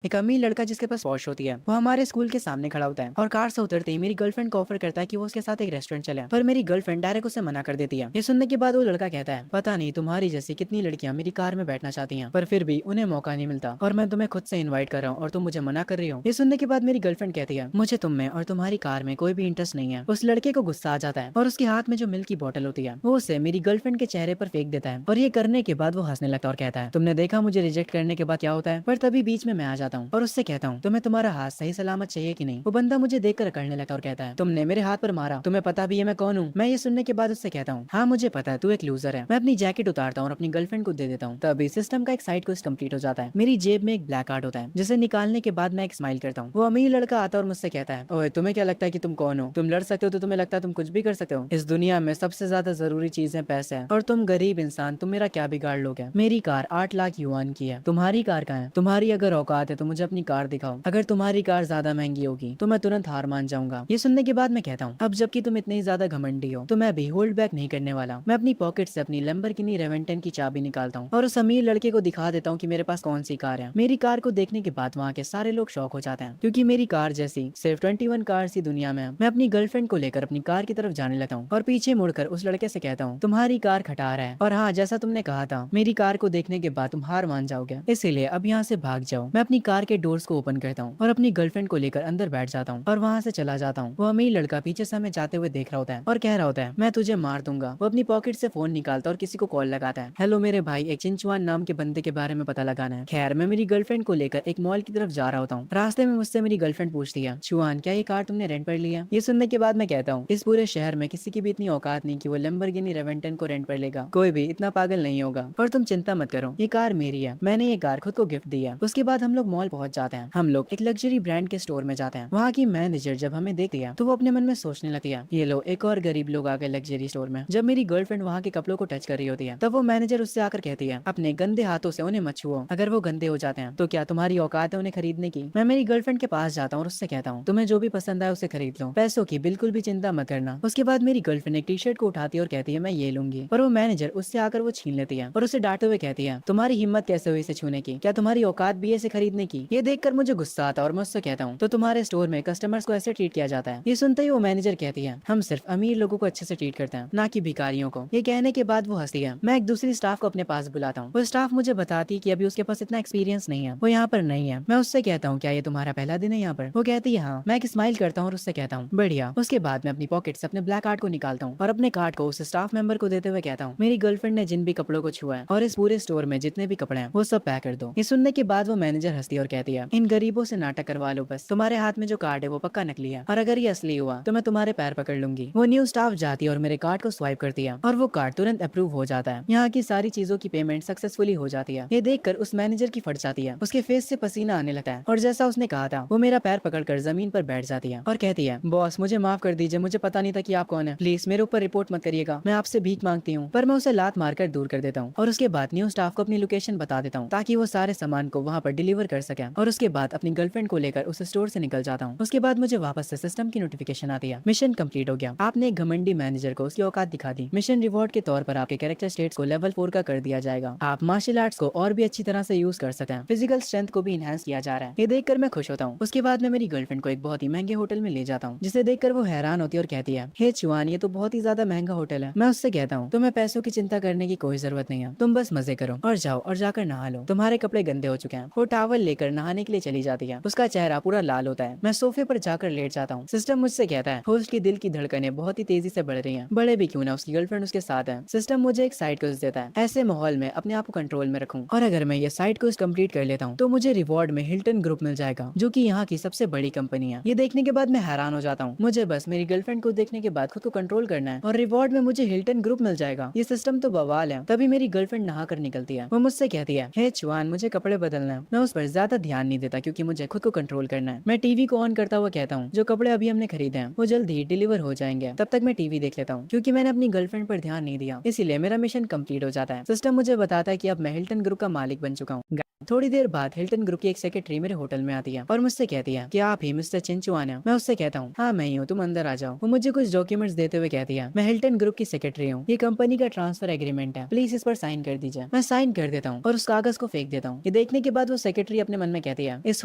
एक अमीर लड़का जिसके पास पॉश होती है वो हमारे स्कूल के सामने खड़ा होता है और कार से उतरते ही मेरी गर्लफ्रेंड को ऑफर करता है कि वो उसके साथ एक रेस्टोरेंट चले, पर मेरी गर्लफ्रेंड डायरेक्ट उसे मना कर देती है। ये सुनने के बाद वो लड़का कहता है, पता नहीं तुम्हारी जैसी कितनी लड़कियां मेरी कार में बैठना चाहती हैं पर फिर भी उन्हें मौका नहीं मिलता और मैं तुम्हें खुद से इन्वाइट कर रहा हूँ और तुम मुझे मना कर रही हो। ये सुनने के बाद मेरी गर्लफ्रेंड कहती है, मुझे तुम में और तुम्हारी कार में कोई भी इंटरेस्ट नहीं है। उस लड़के को गुस्सा आ जाता है और उसके हाथ में जो मिल्क की बोतल होती है वो उसे मेरी गर्लफ्रेंड के चेहरे पर फेंक देता है और ये करने के बाद वो हंसने लगता है और कहता है, तुमने देखा मुझे रिजेक्ट करने के बाद क्या होता है। पर तभी बीच में मैं आ जाता हूँ और उससे कहता हूँ, तुम्हें तुम्हारा हाथ सही सलामत चाहिए कि नहीं। वो बंदा मुझे देखकर अकड़ने लगता और कहता है, तुमने मेरे हाथ पर मारा, तुम्हें पता भी है मैं कौन हूँ। मैं ये सुनने के बाद उससे कहता हूँ, हाँ मुझे पता है तू एक लूजर है। मैं अपनी जैकेट उतारता हूँ और अपनी गर्लफ्रेंड को दे देता हूँ। तभी सिस्टम का एक साइड क्वेस्ट कंप्लीट हो जाता है। मेरी जेब में एक ब्लैक कार्ड होता है जिसे निकालने के बाद मैं एक स्माइल करता हूँ। वो अमीर लड़का आता है और मुझसे कहता है, ओए तुम्हें क्या लगता है कि तुम कौन हो, तुम लड़ सकते हो तो तुम्हें लगता है तुम कुछ भी कर सकते हो। इस दुनिया में सबसे ज्यादा जरूरी चीज है पैसे और तुम गरीब इंसान, तुम मेरा क्या बिगाड़ लोगे। मेरी कार 8 लाख युआन की है, तुम्हारी कार कहाँ है। तुम्हारी अगर औकात है तो मुझे अपनी कार दिखाओ, अगर तुम्हारी कार ज्यादा महंगी होगी तो मैं तुरंत हार मान जाऊंगा। ये सुनने के बाद मैं कहता हूँ, अब जबकि तुम इतनी ज्यादा घमंडी हो तो मैं भी होल्ड बैक नहीं करने वाला। मैं अपनी पॉकेट से अपनी लैम्बोर्गिनी रेवेंटन की चाबी निकालता हूँ और उस अमीर लड़के को दिखा देता हूँ कि मेरे पास कौन सी कार है। मेरी कार को देखने के बाद वहाँ के सारे लोग शॉक हो जाते हैं क्योंकि मेरी कार जैसी सिर्फ 21 कार सी दुनिया में है। मैं अपनी गर्लफ्रेंड को लेकर अपनी कार की तरफ जाने लगता हूँ और पीछे मुड़कर उस लड़के से कहता हूँ, तुम्हारी कार खटारा है और हाँ जैसा तुमने कहा था मेरी कार को देखने के बाद तुम हार मान जाओगे, इसीलिए अब यहाँ से भाग जाओ। मैं अपनी कार के डोर्स को ओपन करता हूँ और अपनी गर्लफ्रेंड को लेकर अंदर बैठ जाता हूँ और वहाँ से चला जाता हूँ। वो अमीर लड़का पीछे से हमें जाते हुए देख रहा होता है और कह रहा होता है, मैं तुझे मार दूंगा। वो अपनी पॉकेट से फोन निकालता है और किसी को कॉल लगाता है, हेलो मेरे भाई, एक चिंचुआन नाम के बंदे के बारे में पता लगाना है। खैर मैं मेरी गर्लफ्रेंड को लेकर एक मॉल की तरफ जा रहा होता हूँ। रास्ते में मुझसे मेरी गर्लफ्रेंड पूछती है, चुआन क्या ये कार तुमने रेंट पर लिया। ये सुनने के बाद मैं कहता हूँ, इस पूरे शहर में किसी की भी इतनी औकात नहीं कि वो लैम्बोर्गिनी रेवेंटन को रेंट पर लेगा, कोई भी इतना पागल नहीं होगा। पर तुम चिंता मत करो, ये कार मेरी है, मैंने ये कार खुद को गिफ्ट दी है। उसके बाद हम लोग मॉल पहुंच जाते हैं। हम लोग एक लग्जरी ब्रांड के स्टोर में जाते हैं। वहाँ की मैनेजर जब हमें देखती है तो वो अपने मन में सोचने लगती है, ये लो एक और गरीब लोग आ गए लग्जरी स्टोर में। जब मेरी गर्लफ्रेंड वहाँ के कपड़ों को टच कर रही होती है तब वो मैनेजर उससे आकर कहती है, अपने गंदे हाथों से उन्हें मत छुओ, अगर वो गंदे हो जाते हैं तो क्या तुम्हारी औकात है उन्हें खरीदने की। मैं मेरी गर्लफ्रेंड के पास जाता हूँ और उससे कहता हूँ, तुम्हें जो भी पसंद आए उसे खरीद लो, पैसों की बिल्कुल भी चिंता मत करना। उसके बाद मेरी गर्लफ्रेंड एक टी शर्ट को उठाती है और कहती है, मैं ये लूंगी, पर वो मैनेजर उससे आकर वो छीन लेती है और उसे डांटते हुए कहती है, तुम्हारी हिम्मत कैसे हुई इसे छूने की, क्या तुम्हारी औकात भी है इसे खरीदने की। ये देखकर मुझे गुस्सा आता है और मैं उससे कहता हूँ, तो तुम्हारे स्टोर में कस्टमर्स को ऐसे ट्रीट किया जाता है। ये सुनते ही वो मैनेजर कहती है, हम सिर्फ अमीर लोगों को अच्छे से ट्रीट करते हैं, ना कि भिखारियों को। ये कहने के बाद वो हंसती है। मैं एक दूसरी स्टाफ को अपने पास बुलाता हूँ। वो स्टाफ मुझे बताती है कि अभी उसके पास इतना एक्सपीरियंस नहीं है, वो यहाँ पर नहीं है। मैं उससे कहता हूँ, क्या ये तुम्हारा पहला दिन है यहाँ पर। वो कहती है हाँ। मैं एक स्माइल करता हूँ और उससे कहता हूँ, बढ़िया। उसके बाद मैं अपनी पॉकेट से अपने ब्लैक कार्ड को निकालता हूँ और अपने कार्ड को उस स्टाफ मेंबर को देते हुए कहता हूँ, मेरी गर्लफ्रेंड ने जिन भी कपड़ों को छुआ है और इस पूरे स्टोर में जितने भी कपड़े हैं वो सब पैक कर दो। ये सुनने के बाद वो मैनेजर हंसती है और कहती है, इन गरीबों से नाटक करवा लो बस, तुम्हारे हाथ में जो कार्ड है वो पक्का नकली है और अगर ये असली हुआ तो मैं तुम्हारे पैर पकड़ लूंगी। वो न्यू स्टाफ जाती है और मेरे कार्ड को स्वाइप करती है और वो कार्ड तुरंत अप्रूव हो जाता है। यहाँ की सारी चीजों की पेमेंट सक्सेसफुली हो जाती है। ये देखकर उस मैनेजर की फट जाती है, उसके फेस से पसीना आने लगता है और जैसा उसने कहा था वो मेरा पैर पकड़कर जमीन पर बैठ जाती है और कहती है, बॉस मुझे माफ कर दीजिए, मुझे पता नहीं था कि आप कौन है, प्लीज मेरे ऊपर रिपोर्ट मत करिएगा, मैं आपसे भीख मांगती हूँ। पर मैं उसे लात मारकर दूर कर देता हूँ और उसके बाद न्यू स्टाफ को अपनी लोकेशन बता देता हूँ ताकि वो सारे सामान को वहाँ पर डिलीवर कर सके और उसके बाद अपनी गर्लफ्रेंड को लेकर उस स्टोर से निकल जाता हूँ। उसके बाद मुझे वापस से सिस्टम की नोटिफिकेशन आती है, मिशन कंप्लीट हो गया, आपने एक घमंडी मैनेजर को उसकी औकात दिखा दी। मिशन रिवॉर्ड के तौर पर आपके कैरेक्टर स्टेट्स को लेवल 4 का कर दिया जाएगा। आप मार्शल आर्ट्स को और भी अच्छी तरह से यूज कर सकते हैं, फिजिकल स्ट्रेंथ को भी इनहेंस किया जा रहा है। ये देखकर मैं खुश होता हूँ। उसके बाद मैं मेरी गर्लफ्रेंड को एक बहुत ही महंगे होटल में ले जाता हूँ जिसे देखकर वो हैरान होती है और कहती है, हे चुआन ये तो बहुत ही ज्यादा महंगा होटल है। मैं उससे कहता हूँ, तुम्हें पैसों की चिंता करने की कोई जरूरत नहीं है, तुम बस मजे करो और जाओ और जाकर नहा लो, तुम्हारे कपड़े गंदे हो चुके हैं। वो टावल लेकर नहाने के लिए चली जाती है। उसका चेहरा पूरा लाल होता है। मैं सोफे पर जाकर लेट जाता हूँ। सिस्टम मुझसे कहता है, होस्ट की दिल की धड़कनें बहुत ही तेजी से बढ़ रही हैं, बड़े भी क्यों ना उसकी गर्लफ्रेंड उसके साथ है। सिस्टम मुझे एक साइड क्वेस्ट देता है, ऐसे माहौल में अपने आप को कंट्रोल में रखूं और अगर मैं ये साइड क्वेस्ट कंप्लीट कर लेता हूँ तो मुझे रिवॉर्ड में हिल्टन ग्रुप मिल जाएगा जो कि यहाँ की सबसे बड़ी कंपनी है। ये देखने के बाद मैं हैरान हो जाता हूँ। मुझे बस मेरी गर्लफ्रेंड को देखने के बाद खुद को कंट्रोल करना है और रिवॉर्ड में मुझे हिल्टन ग्रुप मिल जाएगा। ये सिस्टम तो बवाल है। तभी मेरी गर्लफ्रेंड नहा कर निकलती है। वो मुझसे कहती है, हे चुआन मुझे कपड़े बदलना है। मैं उस पर ज्यादा ध्यान नहीं देता क्योंकि मुझे खुद को कंट्रोल करना है। मैं टीवी को ऑन करता हुआ कहता हूँ, जो कपड़े अभी हमने खरीदे हैं वो जल्द ही डिलीवर हो जाएंगे, तब तक मैं टीवी देख लेता हूँ। क्योंकि मैंने अपनी गर्लफ्रेंड पर ध्यान नहीं दिया इसीलिए मेरा मिशन कंप्लीट हो जाता है। सिस्टम मुझे बताता है कि अब मैं हिल्टन ग्रुप का मालिक बन चुका हूँ। थोड़ी देर बाद हिल्टन ग्रुप की एक सेक्रेटरी मेरे होटल में आती है और मुझसे कहती है कि आप ही मिस्टर चिंचुआन हैं। मैं उससे कहता हूँ हाँ मैं ही हूँ, तुम अंदर आ जाओ। वो मुझे कुछ डॉक्यूमेंट्स देते हुए कहती है मैं हिल्टन ग्रुप की सेक्रेटरी हूँ, ये कंपनी का ट्रांसफर एग्रीमेंट है, प्लीज इस पर साइन कर दीजिए। मैं साइन कर देता हूँ और उस कागज को फेंक देता हूँ। ये देखने के बाद वो सेक्रेटरी अपने मन में कहती है इस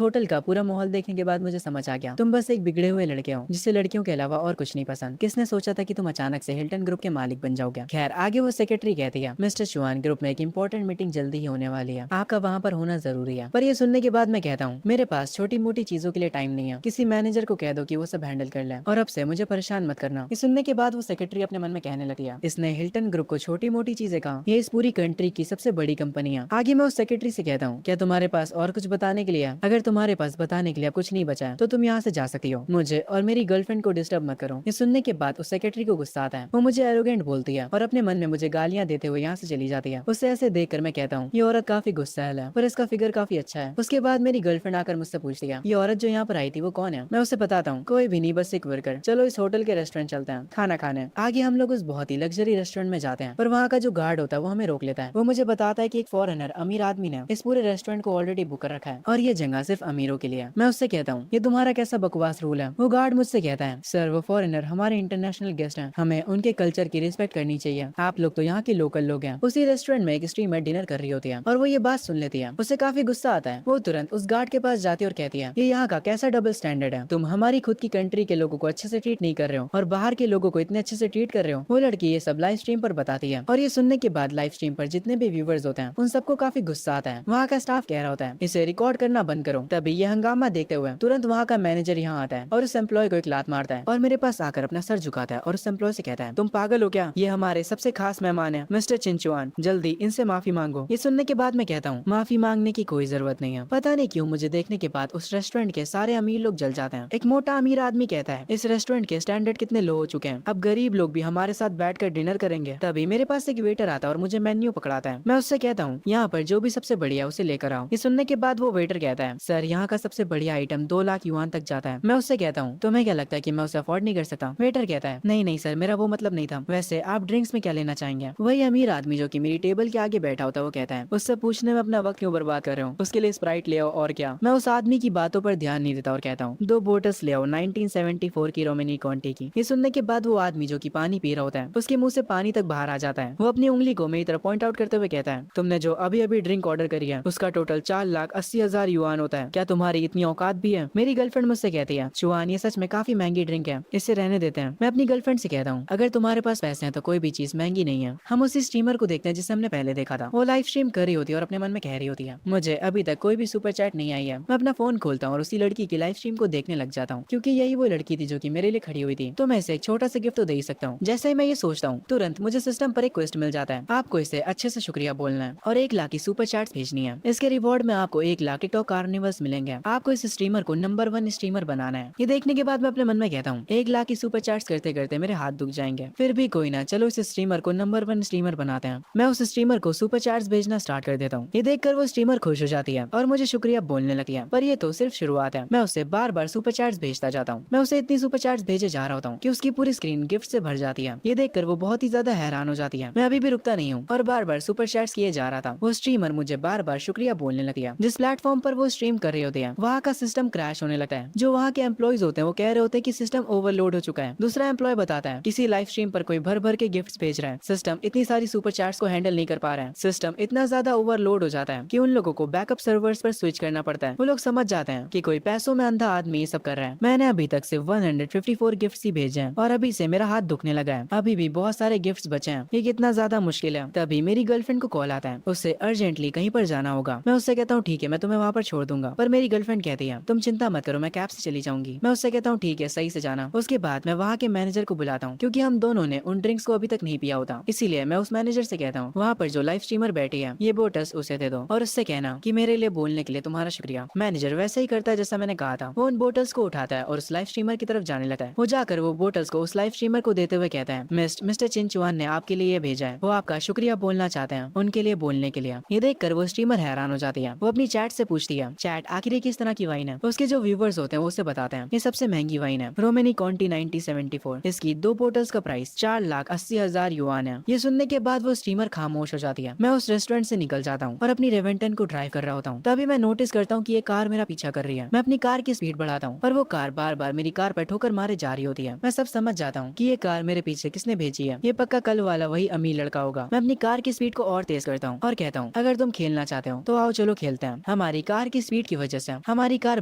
होटल का पूरा माहौल देखने के बाद मुझे समझ आ गया, तुम बस एक बिगड़े हुए लड़के हो जिससे लड़कियों के अलावा और कुछ नहीं पसंद। किसने सोचा था कि तुम अचानक से हिल्टन ग्रुप के मालिक बन जाओगे। खैर आगे वो सेक्रेटरी कहती है मिस्टर चुआन, ग्रुप में एक इंपॉर्टेंट मीटिंग जल्दी ही होने वाली है, आपका वहाँ पर होना जरूरी है। पर ये सुनने के बाद मैं कहता हूँ मेरे पास छोटी मोटी चीजों के लिए टाइम नहीं है, किसी मैनेजर को कह दो कि वो सब हैंडल कर ले और अब से मुझे परेशान मत करना। ये सुनने के बाद वो सेक्रेटरी अपने मन में कहने लगी है इसने हिल्टन ग्रुप को छोटी मोटी चीजें कहा, ये इस पूरी कंट्री की सबसे बड़ी कंपनी है। आगे मैं उस सेक्रेटरी से कहता हूँ क्या तुम्हारे पास और कुछ बताने के लिए है? अगर तुम्हारे पास बताने के लिए अब कुछ नहीं बचा है तो तुम यहाँ से जा सकती हो, मुझे और मेरी गर्लफ्रेंड को डिस्टर्ब मत करो। ये सुनने के बाद उस सेक्रेटरी को गुस्सा आता है, वो मुझे एरोगेंट बोलती है और अपने मन में मुझे गालियां देते हुए यहाँ से चली जाती है। उसे ऐसे देखकर मैं कहता हूँ ये औरत काफी गुस्सैल है पर इसका फिगर काफी अच्छा है। उसके बाद मेरी गर्लफ्रेंड आकर मुझसे पूछती है ये औरत जो यहाँ पर आई थी वो कौन है। मैं उसे बताता हूँ कोई भी नहीं, बस एक वर्कर, चलो इस होटल के रेस्टोरेंट चलते हैं खाना खाने। आगे हम लोग उस बहुत ही लग्जरी रेस्टोरेंट में जाते हैं पर वहाँ का जो गार्ड होता है वो हमें रोक लेता है। वो मुझे बताता है कि एक फॉरेनर अमीर आदमी ने इस पूरे रेस्टोरेंट को ऑलरेडी बुक कर रखा है और ये जगह सिर्फ अमीरों के लिए है। मैं उससे कहता हूँ ये तुम्हारा कैसा बकवास रूल है। वो गार्ड मुझसे कहता है सर वो फॉरेनर हमारे इंटरनेशनल गेस्ट हैं, हमें उनके कल्चर की रिस्पेक्ट करनी चाहिए, आप लोग तो यहाँ के लोकल लोग हैं। उसी रेस्टोरेंट में एक स्ट्रीमर डिनर कर रही होती है और वो ये बात सुन लेती है। उसे काफी गुस्सा आता है, वो तुरंत उस गार्ड के पास जाती है और कहती है ये यहाँ का कैसा डबल स्टैंडर्ड है, तुम हमारी खुद की कंट्री के लोगों को अच्छे से ट्रीट नहीं कर रहे हो और बाहर के लोगों को इतने अच्छे से ट्रीट कर रहे हो। वो लड़की ये सब लाइव स्ट्रीम पर बताती है और ये सुनने के बाद लाइव स्ट्रीम पर जितने भी व्यूवर्स होते हैं उन सबको काफी गुस्सा आता है। वहाँ का स्टाफ कह रहा होता है इसे रिकॉर्ड करना बंद करो। तभी ये हंगामा देखते हुए तुरंत वहाँ का मैनेजर यहाँ आता है और उस एम्प्लॉय को एक लात मारता है और मेरे पास आकर अपना सर झुकाता है और उस एम्प्लॉय से कहता है तुम पागल हो क्या, ये हमारे सबसे खास मेहमान है मिस्टर चिंचुआन, जल्दी इनसे माफी मांगो। ये सुनने के बाद मैं कहता हूँ माफी मांगने की कोई जरूरत नहीं है। पता नहीं क्यों मुझे देखने के बाद उस रेस्टोरेंट के सारे अमीर लोग जल जाते हैं। एक मोटा अमीर आदमी कहता है इस रेस्टोरेंट के स्टैंडर्ड कितने लो हो चुके हैं, अब गरीब लोग भी हमारे साथ बैठकर डिनर करेंगे। तभी मेरे पास एक वेटर आता है और मुझे मेन्यू पकड़ाता है। मैं उससे कहता हूँ यहाँ पर जो भी सबसे बढ़िया उसे लेकर आओ। ये सुनने के बाद वो वेटर कहता है सर यहाँ का सबसे बढ़िया आइटम 2 लाख युआन तक जाता है। मैं उससे कहता हूँ तुम्हें क्या लगता है कि मैं उसे अफोर्ड नहीं कर सकता। वेटर कहता है नहीं नहीं सर मेरा वो मतलब नहीं था, वैसे आप ड्रिंक्स में क्या लेना चाहेंगे। वही अमीर आदमी जो कि मेरी टेबल के आगे बैठा होता है वो कहता है उससे पूछने में अपना वक्त क्यों बर्बाद कर रहे हो, उसके लिए स्प्राइट ले आओ और क्या। मैं उस आदमी की बातों पर ध्यान नहीं देता और कहता हूँ 2 बोटल्स ले आओ 1974 की रोमेनी कॉन्टी की। ये सुनने के बाद वो आदमी जो कि पानी पी रहा होता है उसके मुंह से पानी तक बाहर आ जाता है। वो अपनी उंगली को मेरी तरफ पॉइंट आउट करते हुए कहता है तुमने जो अभी अभी ड्रिंक ऑर्डर करी है उसका टोटल 4,80,000 युआन होता है, क्या तुम्हारी इतनी औकात भी है। मेरी गर्लफ्रेंड मुझसे कहती है चुआन ये सच में काफी महंगी ड्रिंक है, इससे रहने देते हैं। मैं अपनी गर्लफ्रेंड से कहता हूँ अगर तुम्हारे पास पैसे हैं तो कोई भी चीज महंगी नहीं है। हम उसी स्ट्रीमर को देखते हैं जिसे हमने पहले देखा था। वो लाइव स्ट्रीम कर रही होती है और अपने मन में कह रही होती है मुझे अभी तक कोई भी सुपर चैट नहीं आई है। मैं अपना फोन खोलता हूँ और उसी लड़की की लाइव स्ट्रीम को देखने लग जाता हूँ क्योंकि यही वो लड़की थी जो कि मेरे लिए खड़ी हुई थी, तो मैं इसे एक छोटा सा गिफ्ट तो दे ही सकता हूँ। जैसे ही मैं ये सोचता हूँ तुरंत मुझे सिस्टम पर एक क्वेस्ट मिल जाता है, आपको इसे अच्छे से शुक्रिया बोलना है और 1 लाख की सुपर चैट्स भेजनी है। इसके रिवॉर्ड में आपको 1 लाख टिकटॉक कार्निवल्स मिलेंगे। आपको इस स्ट्रीमर को नंबर 1 स्ट्रीमर बनाना है। ये देखने के बाद मैं अपने मन में कहता हूँ 1 लाख की सुपर चैट्स करते करते मेरे हाथ दुख जाएंगे, फिर भी कोई ना, चलो इस स्ट्रीमर को नंबर 1 स्ट्रीमर बनाते हैं। मैं उस स्ट्रीमर को सुपर चैट्स भेजना स्टार्ट कर देता हूँ। ये देखकर वो स्ट्रीमर खुश हो जाती है और मुझे शुक्रिया बोलने लगती है, पर ये तो सिर्फ शुरुआत है। मैं उसे बार बार सुपर चैट्स भेजता जाता हूँ। मैं उसे इतनी सुपर चैट्स भेजे जा रहा होता हूँ कि उसकी पूरी स्क्रीन गिफ्ट से भर जाती है। ये देखकर वो बहुत ही ज्यादा हैरान हो जाती है। मैं अभी भी रुकता नहीं हूँ और बार बार सुपर चैट्स किए जा रहा था। वो स्ट्रीमर मुझे बार बार शुक्रिया बोलने लगती है। जिस प्लेटफॉर्म पर वो स्ट्रीम कर रहे होते हैं वहाँ का सिस्टम क्रैश होने लगता है। जो वहाँ के एम्प्लॉइज होते हैं वो कह रहे होते हैं कि सिस्टम ओवरलोड हो चुका है। दूसरा एम्प्लॉय बताता है किसी लाइव स्ट्रीम पर कोई भर भर के गिफ्ट्स भेज रहा है, सिस्टम इतनी सारी सुपर चैट्स को हैंडल नहीं कर पा रहा है, सिस्टम इतना ज्यादा ओवरलोड हो जाता है कि उन लोगों को बैकअप सर्वर्स पर स्विच करना पड़ता है। वो लोग समझ जाते हैं कि कोई पैसों में अंधा आदमी ये सब कर रहा है। मैंने अभी तक सिर्फ 154 गिफ्ट्स ही भेजे हैं और अभी से मेरा हाथ दुखने लगा है। अभी भी बहुत सारे गिफ्ट्स बचे हैं, ये कितना ज्यादा मुश्किल है। तभी मेरी गर्लफ्रेंड को कॉल आता है, उससे अर्जेंटली कहीं पर जाना होगा। मैं उससे कहता हूँ ठीक है मैं तुम्हें वहाँ पर छोड़ दूंगा, पर मेरी गर्लफ्रेंड कहती है तुम चिंता मत करो मैं कैब से चली जाऊंगी। मैं उससे कहता हूँ ठीक है सही से जाना। उसके बाद मैं वहाँ के मैनेजर को बुलाता हूँ क्योंकि हम दोनों ने उन ड्रिंक्स को अभी तक नहीं पिया होता, इसीलिए मैं उस मैनेजर से कहता हूँ वहाँ पर जो लाइव स्ट्रीमर बैठी है ये बोटल्स उसे दे दो और उससे कहना कि मेरे लिए बोलने के लिए तुम्हारा शुक्रिया। मैनेजर वैसे ही करता है जैसा मैंने कहा था। वो उन बोटल्स को उठाता है और उस लाइव स्ट्रीमर की तरफ जाने लगता है। वो जाकर वो बोटल्स को उस लाइव स्ट्रीमर को देते हुए कहता है मिस्टर चिंचुआन ने आपके लिए ये भेजा है, वो आपका शुक्रिया बोलना चाहते हैं, उनके लिए बोलने के लिए। ये देखकर वो स्ट्रीमर हैरान हो जाती है। वो अपनी चैट से पूछती है चैट आखिर ये किस तरह की वाइन है। उसके जो व्यूवर्स होते हैं वो उसे बताते हैं ये सबसे महंगी वाइन है, रोमेनी कॉन्टी 1974। इसकी 2 बोटल्स का प्राइस 4,80,000 युआन है। ये सुनने के बाद वो स्ट्रीमर खामोश हो जाती है। मैं उस रेस्टोरेंट से निकल जाता हूँ और अपनी रेवेंटल I-10 को ड्राइव कर रहा होता हूँ। तभी मैं नोटिस करता हूँ कि ये कार मेरा पीछा कर रही है। मैं अपनी कार की स्पीड बढ़ाता हूँ पर वो कार बार बार मेरी कार पर ठोकर मारे जा रही होती है। मैं सब समझ जाता हूँ कि ये कार मेरे पीछे किसने भेजी है। ये पक्का कल वाला वही अमीर लड़का होगा। मैं अपनी कार की स्पीड को और तेज करता हूँ और कहता हूँ, अगर तुम खेलना चाहते हो तो आओ चलो खेलते हैं। हमारी कार की स्पीड की वजह से हमारी कार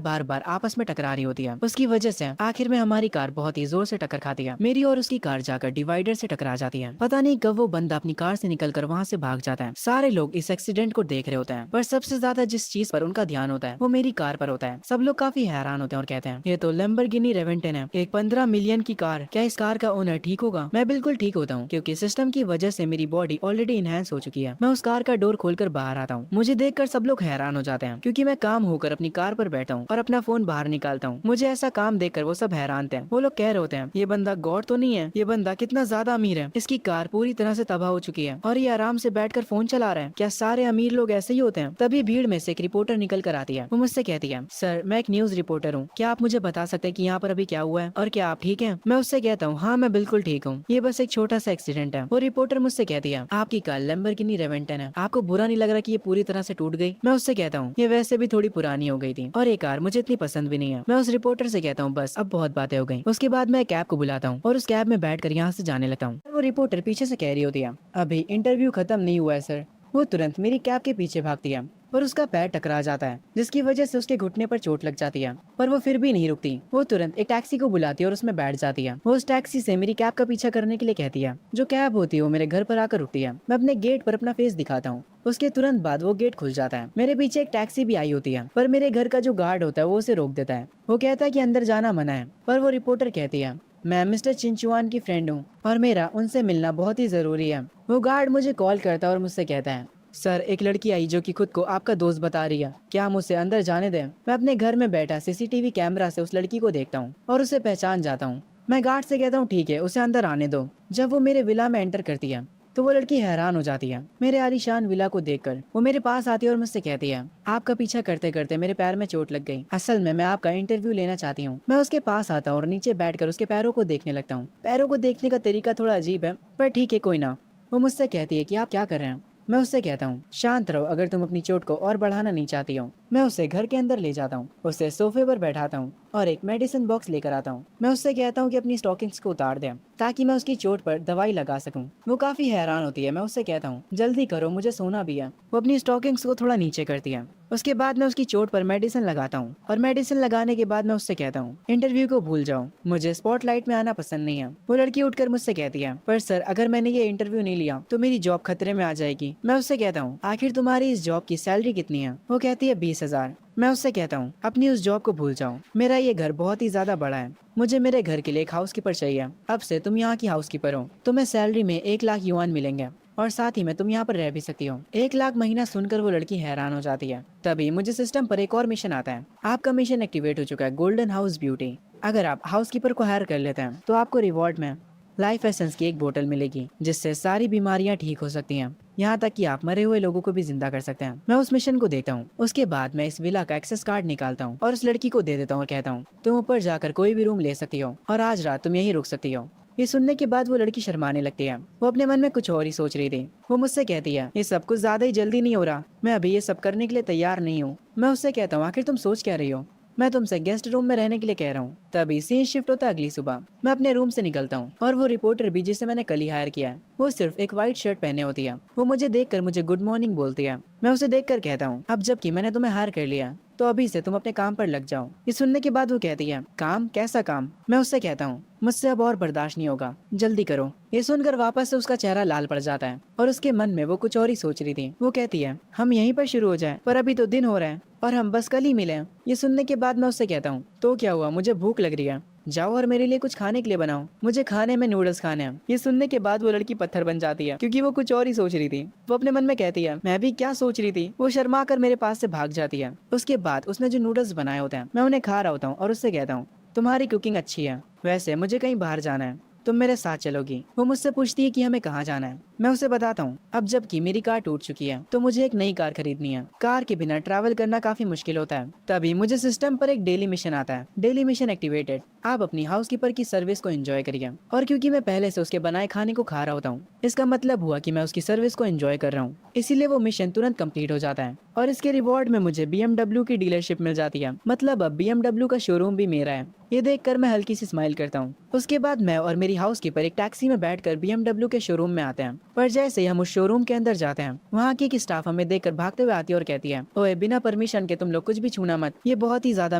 बार बार आपस में टकरा रही होती है। उसकी वजह से आखिर में हमारी कार बहुत ही जोर से टक्कर खाती है। मेरी और उसकी कार जाकर डिवाइडर से टकरा जाती है। पता नहीं कब वो बंदा अपनी कार से निकलकर वहाँ से भाग जाता है। सारे लोग इस एक्सीडेंट को देख रहे होते हैं पर सबसे ज्यादा जिस चीज पर उनका ध्यान होता है वो मेरी कार पर होता है। सब लोग काफी हैरान होते हैं और कहते हैं, ये तो लैम्बोर्गिनी रेवेंटन है, एक 15 मिलियन की कार। क्या इस कार का ओनर ठीक होगा? मैं बिल्कुल ठीक होता हूँ क्योंकि सिस्टम की वजह से मेरी बॉडी ऑलरेडी इनहेंस हो चुकी है। मैं उस कार का डोर खोलकर बाहर आता हूँ। मुझे देखकर सब लोग हैरान हो जाते हैं क्योंकि मैं काम होकर अपनी कार पर बैठा हूँ और अपना फोन बाहर निकालता हूँ। मुझे ऐसा काम देखकर वो सब हैरान थे। वो लोग कह रहे होते हैं, ये बंदा गॉड तो नहीं है, ये बंदा कितना ज्यादा अमीर है, इसकी कार पूरी तरह से तबाह हो चुकी है और ये आराम से बैठकर फोन चला रहा है। क्या सारे अमीर लोग ऐसे ही होते हैं? तभी भीड़ में से एक रिपोर्टर निकल कर आती है। वो मुझसे कहती है, सर मैं एक न्यूज रिपोर्टर हूँ, क्या आप मुझे बता सकते हैं कि यहाँ पर अभी क्या हुआ है और क्या आप ठीक हैं? मैं उससे कहता हूँ, हाँ मैं बिल्कुल ठीक हूँ, ये बस एक छोटा सा एक्सीडेंट है। वो रिपोर्टर मुझसे कहती है, आपकी कार लैम्बोर्गिनी रेवेंटन है, आपको बुरा नहीं लग रहा कि ये पूरी तरह से टूट गई? मैं उससे कहता हूँ, ये वैसे भी थोड़ी पुरानी हो गई थी और ये कार मुझे इतनी पसंद भी नहीं है। मैं उस रिपोर्टर से कहता हूँ, बस अब बहुत बातें हो गई। उसके बाद मैं कैब को बुलाता हूँ और उस कैब में बैठकर यहाँ से जाने लगता हूँ। वो रिपोर्टर पीछे से कह रही होती है, अभी इंटरव्यू खत्म नहीं हुआ है सर। वो तुरंत मेरी कैब के पीछे भागती है पर उसका पैर टकरा जाता है जिसकी वजह से उसके घुटने पर चोट लग जाती है पर वो फिर भी नहीं रुकती। वो तुरंत एक टैक्सी को बुलाती है और उसमें बैठ जाती है। वो उस टैक्सी से मेरी कैब का पीछा करने के लिए कहती है। जो कैब होती है वो मेरे घर पर आकर रुकती है। मैं अपने गेट पर अपना फेस दिखाता हूँ। उसके तुरंत बाद वो गेट खुल जाता है। मेरे पीछे एक टैक्सी भी आई होती है पर मेरे घर का जो गार्ड होता है वो उसे रोक देता है। वो कहता है कि अंदर जाना मना है पर वो रिपोर्टर कहती है, मैं मिस्टर चिंचुआन की फ्रेंड हूँ और मेरा उनसे मिलना बहुत ही जरूरी है। वो गार्ड मुझे कॉल करता है और मुझसे कहता है, सर एक लड़की आई जो कि खुद को आपका दोस्त बता रही है, क्या हम उसे अंदर जाने दें? मैं अपने घर में बैठा सीसीटीवी कैमरा से उस लड़की को देखता हूँ और उसे पहचान जाता हूँ। मैं गार्ड से कहता हूँ, ठीक है उसे अंदर आने दो। जब वो मेरे विला में एंटर करती है तो वो लड़की हैरान हो जाती है मेरे आलीशान विला को देखकर। वो मेरे पास आती है और मुझसे कहती है, आपका पीछा करते करते मेरे पैर में चोट लग गई, असल में मैं आपका इंटरव्यू लेना चाहती हूँ। मैं उसके पास आता हूँ और नीचे बैठकर उसके पैरों को देखने लगता हूँ। पैरों को देखने का तरीका थोड़ा अजीब है पर ठीक है कोई ना। वो मुझसे कहती है कि आप क्या कर रहे हैं? मैं उससे कहता हूँ, शांत रहो, अगर तुम अपनी चोट को और बढ़ाना नहीं चाहती हो। मैं उसे घर के अंदर ले जाता हूँ, उसे सोफे पर बैठाता हूँ और एक मेडिसिन बॉक्स लेकर आता हूँ। मैं उससे कहता हूँ कि अपनी स्टॉकिंग्स को उतार दे ताकि मैं उसकी चोट पर दवाई लगा सकूँ। वो काफी हैरान होती है। मैं उससे कहता हूँ, जल्दी करो मुझे सोना भी है। वो अपनी स्टॉकिंग्स को थोड़ा नीचे करती है। उसके बाद मैं उसकी चोट पर मेडिसिन लगाता हूँ और मेडिसिन लगाने के बाद मैं उससे कहता हूँ, इंटरव्यू को भूल जाओ, मुझे स्पॉटलाइट में आना पसंद नहीं है। वो लड़की उठकर मुझसे कहती है, पर सर अगर मैंने ये इंटरव्यू नहीं लिया तो मेरी जॉब खतरे में आ जाएगी। मैं उससे कहता हूँ, आखिर तुम्हारी इस जॉब की सैलरी कितनी है? वो कहती है 20,000। मैं उससे कहता हूँ, अपनी उस जॉब को भूल जाओ, मेरा ये घर बहुत ही ज्यादा बड़ा है, मुझे मेरे घर के लिए एक हाउसकीपर चाहिए। अब से तुम यहाँ की हाउसकीपर हो, तुम्हें सैलरी में 1 लाख युआन मिलेंगे और साथ ही में तुम यहाँ पर रह भी सकती हो। 1 लाख महीना सुनकर वो लड़की हैरान हो जाती है। तभी मुझे सिस्टम पर एक और मिशन आता है। आपका मिशन एक्टिवेट हो चुका है, गोल्डन हाउस ब्यूटी। अगर आप हाउसकीपर को हायर कर लेते हैं तो आपको रिवॉर्ड में लाइफ एसेंस की एक बोतल मिलेगी जिससे सारी बीमारियां ठीक हो सकती हैं, यहाँ तक कि आप मरे हुए लोगों को भी जिंदा कर सकते हैं। मैं उस मिशन को देखता हूँ। उसके बाद मैं इस विला का एक्सेस कार्ड निकालता हूँ और उस लड़की को दे देता हूँ और कहता हूँ, तुम ऊपर जाकर कोई भी रूम ले सकती हो और आज रात तुम यहीं रुक सकती हो। ये सुनने के बाद वो लड़की शर्माने लगती है। वो अपने मन में कुछ और ही सोच रही थी। वो मुझसे कहती है, ये सब कुछ ज्यादा ही जल्दी नहीं हो रहा, मैं अभी ये सब करने के लिए तैयार नहीं हूँ। मैं उससे कहता हूँ, आखिर तुम सोच क्या रही हो? मैं तुमसे गेस्ट रूम में रहने के लिए कह रहा हूँ। तभी सीन शिफ्ट होता है अगली सुबह। मैं अपने रूम से निकलता हूँ और वो रिपोर्टर भी जिसे मैंने कल ही हायर किया है, वो सिर्फ एक व्हाइट शर्ट पहने होती है। वो मुझे देखकर मुझे गुड मॉर्निंग बोलती है। मैं उसे देखकर कहता हूँ, अब जबकि मैंने तुम्हें हायर कर लिया तो अभी से तुम अपने काम पर लग जाओ। ये सुनने के बाद वो कहती है, काम? कैसा काम? मैं उससे कहता हूँ, मुझसे अब और बर्दाश्त नहीं होगा, जल्दी करो। ये सुनकर वापस से उसका चेहरा लाल पड़ जाता है और उसके मन में वो कुछ और ही सोच रही थी। वो कहती है, हम यहीं पर शुरू हो जाएं, पर अभी तो दिन हो रहा है और हम बस कल ही मिले। ये सुनने के बाद मैं उससे कहता हूँ, तो क्या हुआ, मुझे भूख लग रही है, जाओ और मेरे लिए कुछ खाने के लिए बनाओ, मुझे खाने में नूडल्स खाने हैं। ये सुनने के बाद वो लड़की पत्थर बन जाती है क्योंकि वो कुछ और ही सोच रही थी। वो अपने मन में कहती है, मैं भी क्या सोच रही थी। वो शर्मा कर मेरे पास से भाग जाती है। उसके बाद उसने जो नूडल्स बनाए होते हैं मैं उन्हें खा रहा होता हूँ और उससे कहता हूँ, तुम्हारी कुकिंग अच्छी है, वैसे मुझे कहीं बाहर जाना है, तुम मेरे साथ चलोगी? वो मुझसे पूछती है कि हमें कहाँ जाना है। मैं उसे बताता हूँ, अब जबकि मेरी कार टूट चुकी है तो मुझे एक नई कार खरीदनी है। कार के बिना ट्रैवल करना काफी मुश्किल होता है। तभी मुझे सिस्टम पर एक डेली मिशन आता है, डेली मिशन एक्टिवेटेड। आप अपनी हाउसकीपर की सर्विस को एंजॉय करिए। और क्योंकि मैं पहले से उसके बनाए खाने को खा रहा होता हूँ, इसका मतलब हुआ कि मैं उसकी सर्विस को एंजॉय कर रहा हूँ, इसीलिए वो मिशन तुरंत कंप्लीट हो जाता है। और इसके रिवॉर्ड में मुझे BMW की डीलरशिप मिल जाती है, मतलब अब BMW का शोरूम भी मेरा है। ये देखकर मैं हल्की सी स्माइल करता हूँ। उसके बाद मैं और मेरी हाउसकीपर एक टैक्सी में बैठकर BMW के शोरूम में आते हैं। पर जैसे ही हम उस शोरूम के अंदर जाते हैं, वहाँ की एक स्टाफ हमें देखकर भागते हुए आती है और कहती है, ओए बिना परमिशन के तुम लोग कुछ भी छूना मत, ये बहुत ही ज्यादा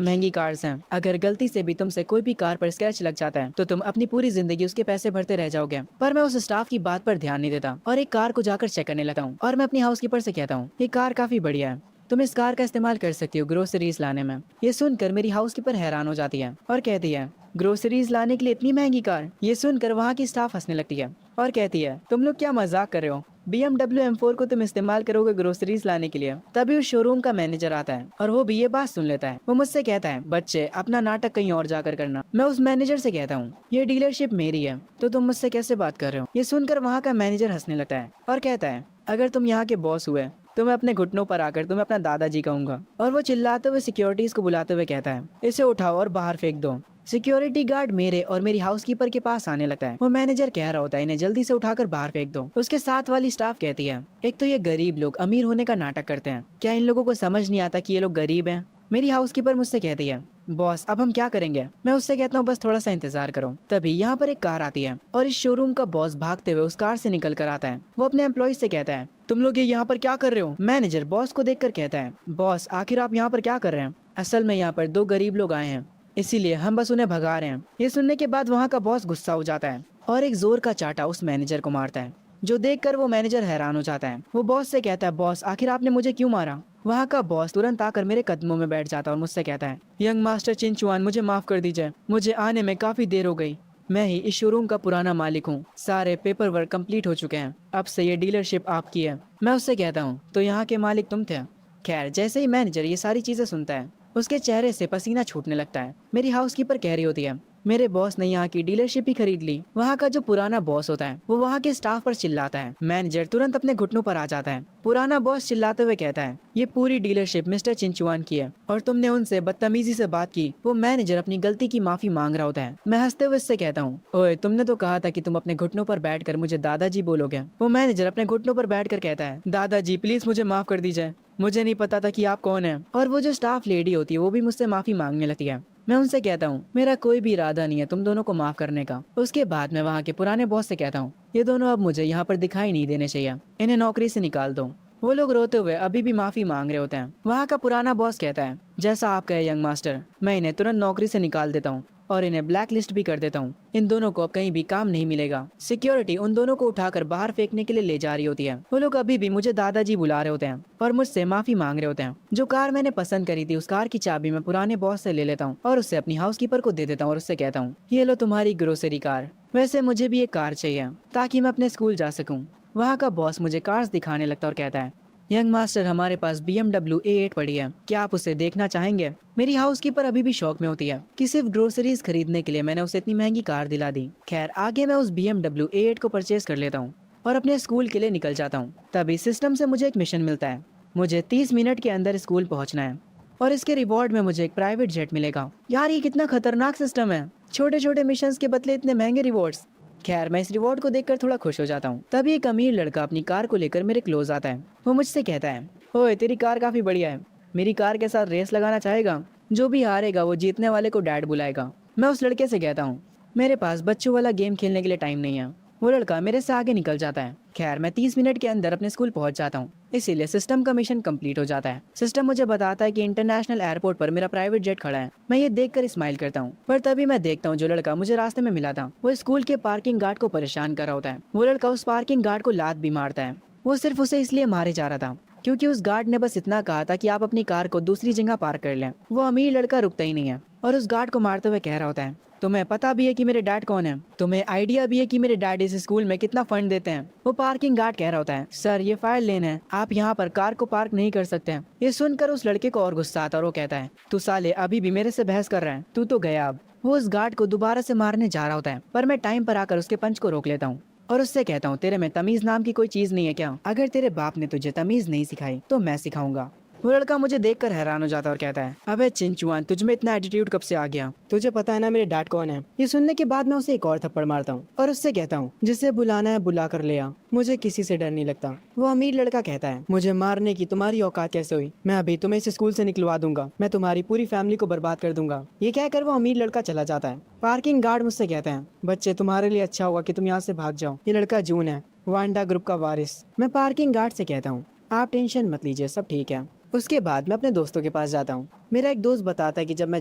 महंगी कार्स हैं। अगर गलती से भी तुमसे कोई भी कार पर स्क्रैच लग जाता है तो तुम अपनी पूरी जिंदगी उसके पैसे भरते रह जाओगे। पर मैं उस स्टाफ की बात पर ध्यान नहीं देता और एक कार को जाकर चेक करने लगता हूँ। और मैं अपनी हाउसकीपर से कहता हूँ, ये कार काफी बढ़िया है, तुम इस कार का इस्तेमाल कर सकती हो ग्रोसरीज लाने में। ये सुनकर मेरी हाउसकीपर हैरान हो जाती है और कहती है, ग्रोसरीज लाने के लिए इतनी महंगी कार? ये सुनकर वहाँ की स्टाफ हंसने लगती है और कहती है, तुम लोग क्या मजाक कर रहे हो? BMW M4 को तुम इस्तेमाल करोगे ग्रोसरीज लाने के लिए? तभी उस शोरूम का मैनेजर आता है और वो भी ये बात सुन लेता है। वो मुझसे कहता है, बच्चे अपना नाटक कहीं और जाकर करना। मैं उस मैनेजर से कहता हूँ, ये डीलरशिप मेरी है तो तुम मुझसे कैसे बात कर रहे हो? ये सुनकर वहाँ का मैनेजर हंसने लगता है और कहता है, अगर तुम यहाँ के बॉस हुए तो मैं अपने घुटनों पर आकर तुम्हें अपना दादाजी कहूंगा। और वो चिल्लाते हुए सिक्योरिटीज को बुलाते हुए कहता है, इसे उठाओ और बाहर फेंक दो। सिक्योरिटी गार्ड मेरे और मेरी हाउसकीपर के पास आने लगता है। वो मैनेजर कह रहा होता है, इन्हें जल्दी से उठाकर बाहर फेंक दो। उसके साथ वाली स्टाफ कहती है, एक तो ये गरीब लोग अमीर होने का नाटक करते हैं, क्या इन लोगों को समझ नहीं आता कि ये लोग गरीब हैं? मेरी हाउसकीपर मुझसे कहती है, बॉस अब हम क्या करेंगे? मैं उससे कहता हूँ, बस थोड़ा सा इंतजार करो। तभी यहाँ पर एक कार आती है और इस शोरूम का बॉस भागते हुए उस कार से निकल कर आता है। वो अपने एम्प्लॉय से कहता है, तुम लोग ये यहाँ पर क्या कर रहे हो? मैनेजर बॉस को देखकर कहता है, बॉस आखिर आप यहाँ पर क्या कर रहे हैं? असल में यहाँ पर दो गरीब लोग आए हैं, इसीलिए हम बस उन्हें भगा रहे हैं। ये सुनने के बाद वहाँ का बॉस गुस्सा हो जाता है और एक जोर का चाटा उस मैनेजर को मारता है, जो देखकर वो मैनेजर हैरान हो जाता है। वो बॉस से कहता है, बॉस आखिर आपने मुझे क्यों मारा? वहाँ का बॉस तुरंत आकर मेरे कदमों में बैठ जाता है और मुझसे कहता है, यंग मास्टर चिंचुआन, मुझे माफ कर दीजिए, मुझे आने में काफी देर हो गई। मैं ही इस शोरूम का पुराना मालिक हूँ, सारे पेपर वर्क कम्प्लीट हो चुके हैं, अब से ये डीलरशिप आपकी है। मैं उससे कहता हूँ, तो यहाँ के मालिक तुम थे? खैर, जैसे ही मैनेजर ये सारी चीजें सुनता है, उसके चेहरे से पसीना छूटने लगता है। मेरी हाउसकीपर कह रही होती है, मेरे बॉस ने यहाँ की डीलरशिप ही खरीद ली। वहाँ का जो पुराना बॉस होता है वो वहाँ के स्टाफ पर चिल्लाता है। मैनेजर तुरंत अपने घुटनों पर आ जाता है। पुराना बॉस चिल्लाते हुए कहता है, ये पूरी डीलरशिप मिस्टर चिंचुआन की है और तुमने उनसे बदतमीजी से बात की। वो मैनेजर अपनी गलती की माफी मांग रहा होता है। मैं हंसते हुए इससे कहता हूँ, ओए तुमने तो कहा था कि तुम अपने घुटनों पर बैठकर मुझे दादाजी बोलोगे। वो मैनेजर अपने घुटनों पर बैठकर कहता है, दादाजी प्लीज मुझे माफ कर दीजिए, मुझे नहीं पता था कि आप कौन है। और वो जो स्टाफ लेडी होती है वो भी मुझसे माफी मांगने लगती है। मैं उनसे कहता हूँ, मेरा कोई भी इरादा नहीं है तुम दोनों को माफ करने का। उसके बाद मैं वहाँ के पुराने बॉस से कहता हूँ, ये दोनों अब मुझे यहाँ पर दिखाई नहीं देने चाहिए, इन्हें नौकरी से निकाल दो। वो लोग रोते हुए अभी भी माफी मांग रहे होते हैं। वहाँ का पुराना बॉस कहता है, जैसा आप कहे यंग मास्टर, मैं इन्हें तुरंत नौकरी से निकाल देता हूँ और इन्हें ब्लैक लिस्ट भी कर देता हूँ। इन दोनों को अब कहीं भी काम नहीं मिलेगा। सिक्योरिटी उन दोनों को उठाकर बाहर फेंकने के लिए ले जा रही होती है। वो लोग अभी भी मुझे दादाजी बुला रहे होते हैं और मुझसे माफी मांग रहे होते हैं। जो कार मैंने पसंद करी थी उस कार की चाबी मैं पुराने बॉस से ले लेता हूँ और उससे अपनी हाउसकीपर को दे देता हूँ और उससे कहता हूँ, ये लो तुम्हारी ग्रोसरी कार। वैसे मुझे भी एक कार चाहिए ताकि मैं अपने स्कूल जा सकूँ। वहाँ का बॉस मुझे कार्स दिखाने लगता और कहता है, यंग मास्टर हमारे पास BMW A8 पड़ी है, क्या आप उसे देखना चाहेंगे? मेरी हाउसकीपर अभी भी शौक में होती है कि सिर्फ ग्रोसरीज खरीदने के लिए मैंने उसे इतनी महंगी कार दिला दी। खैर आगे मैं उस BMW A8 को परचेज कर लेता हूँ और अपने स्कूल के लिए निकल जाता हूँ। तभी सिस्टम से मुझे एक मिशन मिलता है, मुझे 30 मिनट के अंदर स्कूल पहुँचना है और इसके रिवॉर्ड में मुझे एक प्राइवेट जेट मिलेगा। यार ये कितना खतरनाक सिस्टम है, छोटे छोटे मिशन के बदले इतने महंगे रिवॉर्ड्स। खैर मैं इस रिवॉर्ड को देखकर थोड़ा खुश हो जाता हूँ। तभी एक अमीर लड़का अपनी कार को लेकर मेरे क्लोज आता है। वो मुझसे कहता है, ओए तेरी कार काफी बढ़िया है, मेरी कार के साथ रेस लगाना चाहेगा? जो भी हारेगा वो जीतने वाले को डैड बुलाएगा। मैं उस लड़के से कहता हूँ, मेरे पास बच्चों वाला गेम खेलने के लिए टाइम नहीं है। वो लड़का मेरे से आगे निकल जाता है। खैर मैं 30 मिनट के अंदर अपने स्कूल पहुंच जाता हूँ, इसीलिए सिस्टम का मिशन कंप्लीट हो जाता है। सिस्टम मुझे बताता है कि इंटरनेशनल एयरपोर्ट पर मेरा प्राइवेट जेट खड़ा है। मैं ये देखकर स्माइल करता हूँ, पर तभी मैं देखता हूँ जो लड़का मुझे रास्ते में मिला था वो स्कूल के पार्किंग गार्ड को परेशान कर रहा होता है। वो लड़का उस पार्किंग गार्ड को लात भी मारता है। वो सिर्फ उसे इसलिए मारे जा रहा था क्योंकि उस गार्ड ने बस इतना कहा था कि आप अपनी कार को दूसरी जगह पार्क कर लें। वो अमीर लड़का रुकता ही नहीं है और उस गार्ड को मारते हुए कह रहा होता है, तुम्हें पता भी है कि मेरे डैड कौन है? तुम्हें आइडिया भी है कि मेरे डैड इस स्कूल में कितना फंड देते हैं? वो पार्किंग गार्ड कह रहा होता है, सर ये फायर लेन है, आप यहाँ पर कार को पार्क नहीं कर सकते हैं। ये सुनकर उस लड़के को और गुस्सा आता है और वो कहता है, तू साले अभी भी मेरे से बहस कर रहा है, तू तो गया अब। वो उस गार्ड को दोबारा से मारने जा रहा होता है, पर मैं टाइम पर आकर उसके पंच को रोक लेता हूँ और उससे कहता हूँ, तेरे में तमीज नाम की कोई चीज नहीं है क्या? अगर तेरे बाप ने तुझे तमीज नहीं सिखाई तो मैं सिखाऊंगा। वो लड़का मुझे देखकर हैरान हो जाता है और कहता है, अबे चिंचुआन, तुझ में इतना एटीट्यूड कब से आ गया? तुझे पता है ना मेरे डैड कौन है? ये सुनने के बाद मैं उसे एक और थप्पड़ मारता हूँ और उससे कहता हूँ, जिसे बुलाना है बुला कर ले आ, मुझे किसी से डर नहीं लगता। वो अमीर लड़का कहता है, मुझे मारने की तुम्हारी औकात कैसे हुई? मैं अभी तुम्हें इस स्कूल से निकलवा दूंगा, मैं तुम्हारी पूरी फैमिली को बर्बाद कर दूंगा। ये कहकर वो अमीर लड़का चला जाता है। पार्किंग गार्ड मुझसे कहते हैं, बच्चे तुम्हारे लिए अच्छा होगा कि तुम यहाँ से भाग जाओ, ये लड़का जून है, वांडा ग्रुप का वारिस। मैं पार्किंग गार्ड से कहता हूँ, आप टेंशन मत लीजिए, सब ठीक है। उसके बाद मैं अपने दोस्तों के पास जाता हूँ। मेरा एक दोस्त बताता है कि जब मैं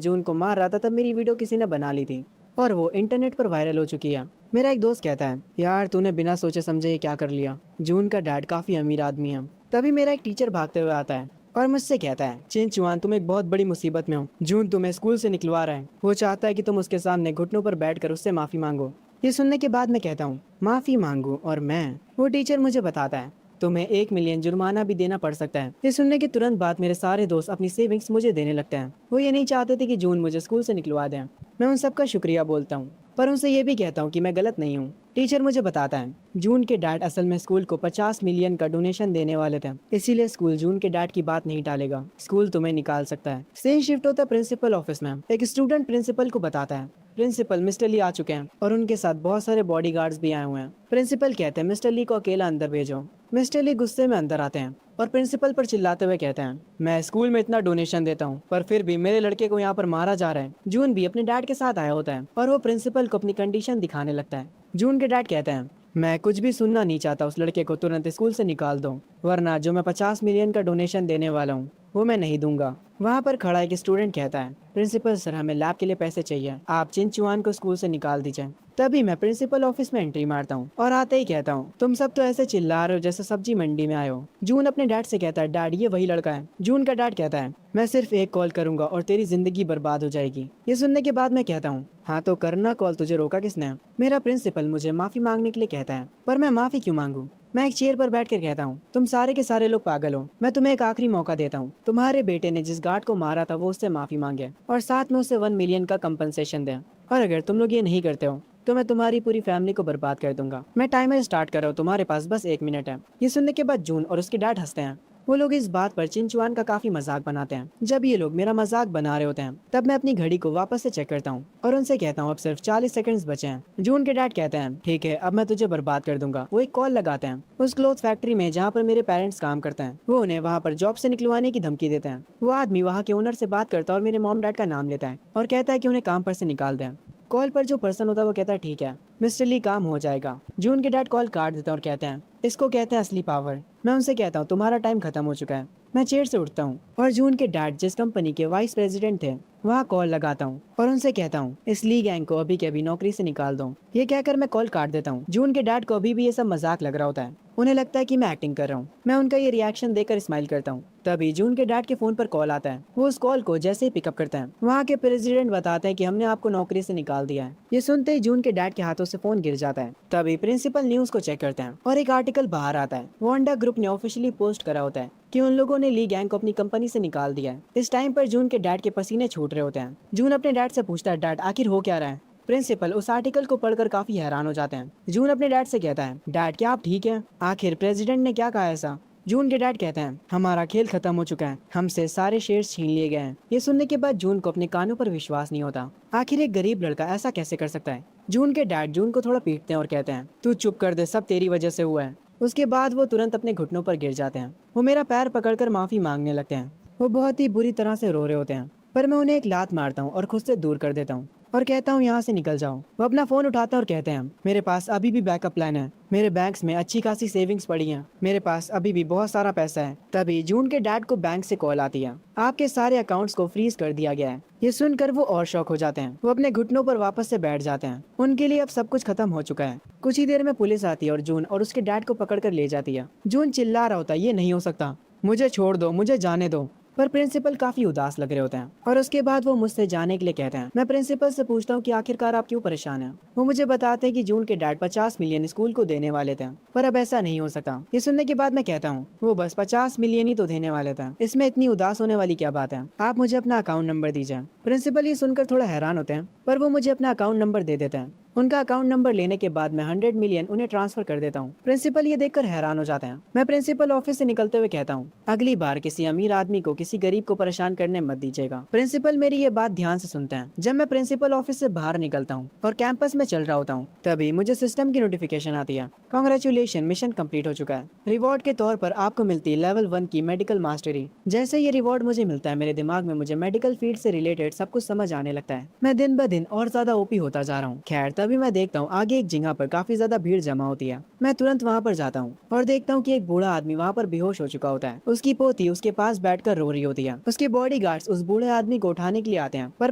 जून को मार रहा था तब मेरी वीडियो किसी ने बना ली थी और वो इंटरनेट पर वायरल हो चुकी है। मेरा एक दोस्त कहता है, यार तूने बिना सोचे समझे ये क्या कर लिया? जून का डैड काफी अमीर आदमी है। तभी मेरा एक टीचर भागते हुए आता है और मुझसे कहता है, चिंचुआन तुम एक बहुत बड़ी मुसीबत में हो, जून तुम्हें स्कूल से निकलवा रहा है, वो चाहता है कि तुम उसके सामने घुटनों पर बैठकर उससे माफी मांगो। ये सुनने के बाद मैं कहता हूँ, माफी मांगू और मैं? वो टीचर मुझे बताता है, तुम्हें 1 मिलियन जुर्माना भी देना पड़ सकता है। ये सुनने के तुरंत बाद मेरे सारे दोस्त अपनी सेविंग्स मुझे देने लगते हैं। वो ये नहीं चाहते थे कि जून मुझे स्कूल से निकलवा दें। मैं उन सबका शुक्रिया बोलता हूँ, पर उनसे ये भी कहता हूँ कि मैं गलत नहीं हूँ। टीचर मुझे बताता है, जून के डैड असल में स्कूल को 50 मिलियन का डोनेशन देने वाले थे, इसीलिए स्कूल जून के डैड की बात नहीं टालेगा, स्कूल तुम्हें निकाल सकता है। सेम शिफ्ट होता है प्रिंसिपल ऑफिस में। एक स्टूडेंट प्रिंसिपल को बताता है, प्रिंसिपल मिस्टर ली आ चुके हैं और उनके साथ बहुत सारे बॉडीगार्ड्स भी आए हुए हैं। प्रिंसिपल कहते हैं, मिस्टर ली को अकेला अंदर भेजो। मिस्टर ली गुस्से में अंदर आते हैं और प्रिंसिपल पर चिल्लाते हुए कहते हैं, मैं स्कूल में इतना डोनेशन देता हूँ पर फिर भी मेरे लड़के को यहाँ पर मारा जा रहा है। जून भी अपने डैड के साथ आया होता है और वो प्रिंसिपल को अपनी कंडीशन दिखाने लगता है। जून के डैड कहते हैं, मैं कुछ भी सुनना नहीं चाहता, उस लड़के को तुरंत स्कूल से निकाल दो, वरना जो मैं 50 मिलियन का डोनेशन देने वाला हूँ वो मैं नहीं दूंगा। वहाँ पर खड़ा एक स्टूडेंट कहता है, प्रिंसिपल सर हमें लैब के लिए पैसे चाहिए, आप चिंचुआन को स्कूल से निकाल दीजिए। तभी मैं प्रिंसिपल ऑफिस में एंट्री मारता हूँ और आते ही कहता हूँ, तुम सब तो ऐसे चिल्ला रहे हो जैसे सब्जी मंडी में आए हो। जून अपने डैड से कहता है, डैड ये वही लड़का है। जून का डैड कहता है, मैं सिर्फ एक कॉल करूंगा और तेरी जिंदगी बर्बाद हो जाएगी। ये सुनने के बाद मैं कहता हूँ, हाँ तो करना कॉल, तुझे रोका किसने? मेरा प्रिंसिपल मुझे माफी मांगने के लिए कहता है, पर मैं माफी क्यों मांगू? मैं एक चेयर पर बैठकर कहता हूँ, तुम सारे के सारे लोग पागल हो, मैं तुम्हें एक आखिरी मौका देता हूँ। तुम्हारे बेटे ने जिस गार्ड को मारा था वो उससे माफी मांगे और साथ में उसे 1 मिलियन का कंपनसेशन दे। और अगर तुम लोग ये नहीं करते हो तो मैं तुम्हारी पूरी फैमिली को बर्बाद कर दूंगा। मैं टाइमर स्टार्ट कर रहा हूँ, तुम्हारे पास बस 1 मिनट है। ये सुनने के बाद जून और उसके डैड हंसते हैं। वो लोग इस बात पर चिंचुआन का काफी मजाक बनाते हैं। जब ये लोग मेरा मजाक बना रहे होते हैं तब मैं अपनी घड़ी को वापस से चेक करता हूँ और उनसे कहता हूँ, अब सिर्फ 40 सेकंड्स बचे हैं। जून के डैड कहते हैं, ठीक है अब मैं तुझे बर्बाद कर दूंगा। वो एक कॉल लगाते हैं उस क्लोथ फैक्ट्री में जहाँ पर मेरे पेरेंट्स काम करते हैं। वो उन्हें वहाँ पर जॉब से निकलवाने की धमकी देते हैं। वो आदमी वहाँ के ओनर से बात करता है और मेरे मॉम डैड का नाम लेता है और कहता है कि उन्हें काम पर से निकाल दें। कॉल पर जो पर्सन होता है वो कहता है, ठीक है मिस्टर ली, काम हो जाएगा। जून के डैड कॉल काट देते हैं और कहते हैं, इसको कहते हैं असली पावर। मैं उनसे कहता हूँ, तुम्हारा टाइम खत्म हो चुका है। मैं चेयर से उठता हूँ और जून के डैड जिस कंपनी के वाइस प्रेसिडेंट थे वहाँ कॉल लगाता हूँ और उनसे कहता हूँ, इस ली गैंग को अभी के अभी नौकरी से निकाल दो। ये कहकर मैं कॉल काट देता हूँ। जून के डैड को अभी भी ये सब मजाक लग रहा होता है। उन्हें लगता है कि मैं एक्टिंग कर रहा हूँ। मैं उनका ये रिएक्शन देकर स्माइल करता हूँ। तभी जून के डैड के फोन पर कॉल आता है। वो उस कॉल को जैसे ही पिकअप करते हैं वहाँ के प्रेसिडेंट बताते हैं कि हमने आपको नौकरी से निकाल दिया है। ये सुनते ही जून के डैड के हाथों से फोन गिर जाता है। तभी प्रिंसिपल न्यूज को चेक करते हैं और एक आर्टिकल बाहर आता है। वांडा ग्रुप ने ऑफिशियली पोस्ट करा होता है कि उन लोगों ने ली गैंग को अपनी कंपनी से निकाल दिया है। इस टाइम पर जून के डैड के पसीने छूट रहे होते हैं। जून अपने डैड से पूछता है, डैड आखिर हो क्या रहा है? प्रिंसिपल उस आर्टिकल को पढ़कर काफी हैरान हो जाते हैं। जून अपने डैड से कहता है, डैड क्या आप ठीक हैं? आखिर प्रेसिडेंट ने क्या कहा ऐसा? जून के डैड कहते हैं, हमारा खेल खत्म हो चुका है, हमसे सारे शेयर्स छीन लिए गए हैं। ये सुनने के बाद जून को अपने कानों पर विश्वास नहीं होता। आखिर एक गरीब लड़का ऐसा कैसे कर सकता है? जून के डैड जून को थोड़ा पीटते हैं और कहते हैं, तू चुप कर दे, सब तेरी वजह से हुआ है। उसके बाद वो तुरंत अपने घुटनों पर गिर जाते हैं। वो मेरा पैर पकड़कर माफी मांगने लगते हैं। वो बहुत ही बुरी तरह से रो रहे होते हैं, पर मैं उन्हें एक लात मारता हूँ और खुद से दूर कर देता हूँ और कहता हूँ, यहाँ से निकल जाओ। वो अपना फोन उठाते हैं और कहते हैं, मेरे पास अभी भी बैकअप प्लान है, मेरे बैंक्स में अच्छी खासी सेविंग्स पड़ी हैं, मेरे पास अभी भी बहुत सारा पैसा है। तभी जून के डैड को बैंक से कॉल आती है, आपके सारे अकाउंट्स को फ्रीज कर दिया गया है। ये सुनकर वो और शॉक हो जाते हैं। वो अपने घुटनों पर वापस से बैठ जाते हैं। उनके लिए अब सब कुछ खत्म हो चुका है। कुछ ही देर में पुलिस आती है और जून और उसके डैड को पकड़ कर ले जाती है। जून चिल्ला रहा होता है, ये नहीं हो सकता, मुझे छोड़ दो, मुझे जाने दो। पर प्रिंसिपल काफी उदास लग रहे होते हैं और उसके बाद वो मुझसे जाने के लिए कहते हैं। मैं प्रिंसिपल से पूछता हूँ कि आखिरकार आप क्यों परेशान हैं? वो मुझे बताते हैं कि जून के डैड 50 मिलियन स्कूल को देने वाले थे, पर अब ऐसा नहीं हो सकता। ये सुनने के बाद मैं कहता हूँ, वो बस 50 मिलियन ही तो देने वाले थे, इसमें इतनी उदास होने वाली क्या बात है? आप मुझे अपना अकाउंट नंबर दीजिए। प्रिंसिपल ये सुनकर थोड़ा हैरान होते हैं, पर वो मुझे अपना अकाउंट नंबर दे देते हैं। उनका अकाउंट नंबर लेने के बाद मैं 100 मिलियन उन्हें ट्रांसफर कर देता हूँ। प्रिंसिपल ये देखकर हैरान हो जाते हैं। मैं प्रिंसिपल ऑफिस से निकलते हुए कहता हूँ, अगली बार किसी अमीर आदमी को किसी गरीब को परेशान करने मत दीजिएगा। प्रिंसिपल मेरी ये बात ध्यान से सुनते हैं। जब मैं प्रिंसिपल ऑफिस से बाहर निकलता हूँ और कैंपस में चल रहा होता हूँ, तभी मुझे सिस्टम की नोटिफिकेशन आती है, कांग्रेचुलेशन, मिशन कंप्लीट हो चुका है। रिवॉर्ड के तौर पर आपको मिलती है लेवल 1 की मेडिकल मास्टरी। जैसे ये रिवॉर्ड मुझे मिलता है, मेरे दिमाग में मुझे मेडिकल फील्ड से रिलेटेड सब कुछ समझ आने लगता है। मैं दिन ब दिन और ज्यादा ओपी होता जा रहा हूँ। खैर, तभी मैं देखता हूँ आगे एक जगह पर काफी ज्यादा भीड़ जमा होती है। मैं तुरंत वहाँ पर जाता हूँ और देखता हूँ कि एक बूढ़ा आदमी वहाँ पर बेहोश हो चुका होता है। उसकी पोती उसके पास बैठकर रो रही होती है। उसके बॉडीगार्ड्स उस बूढ़े आदमी को उठाने के लिए आते हैं, पर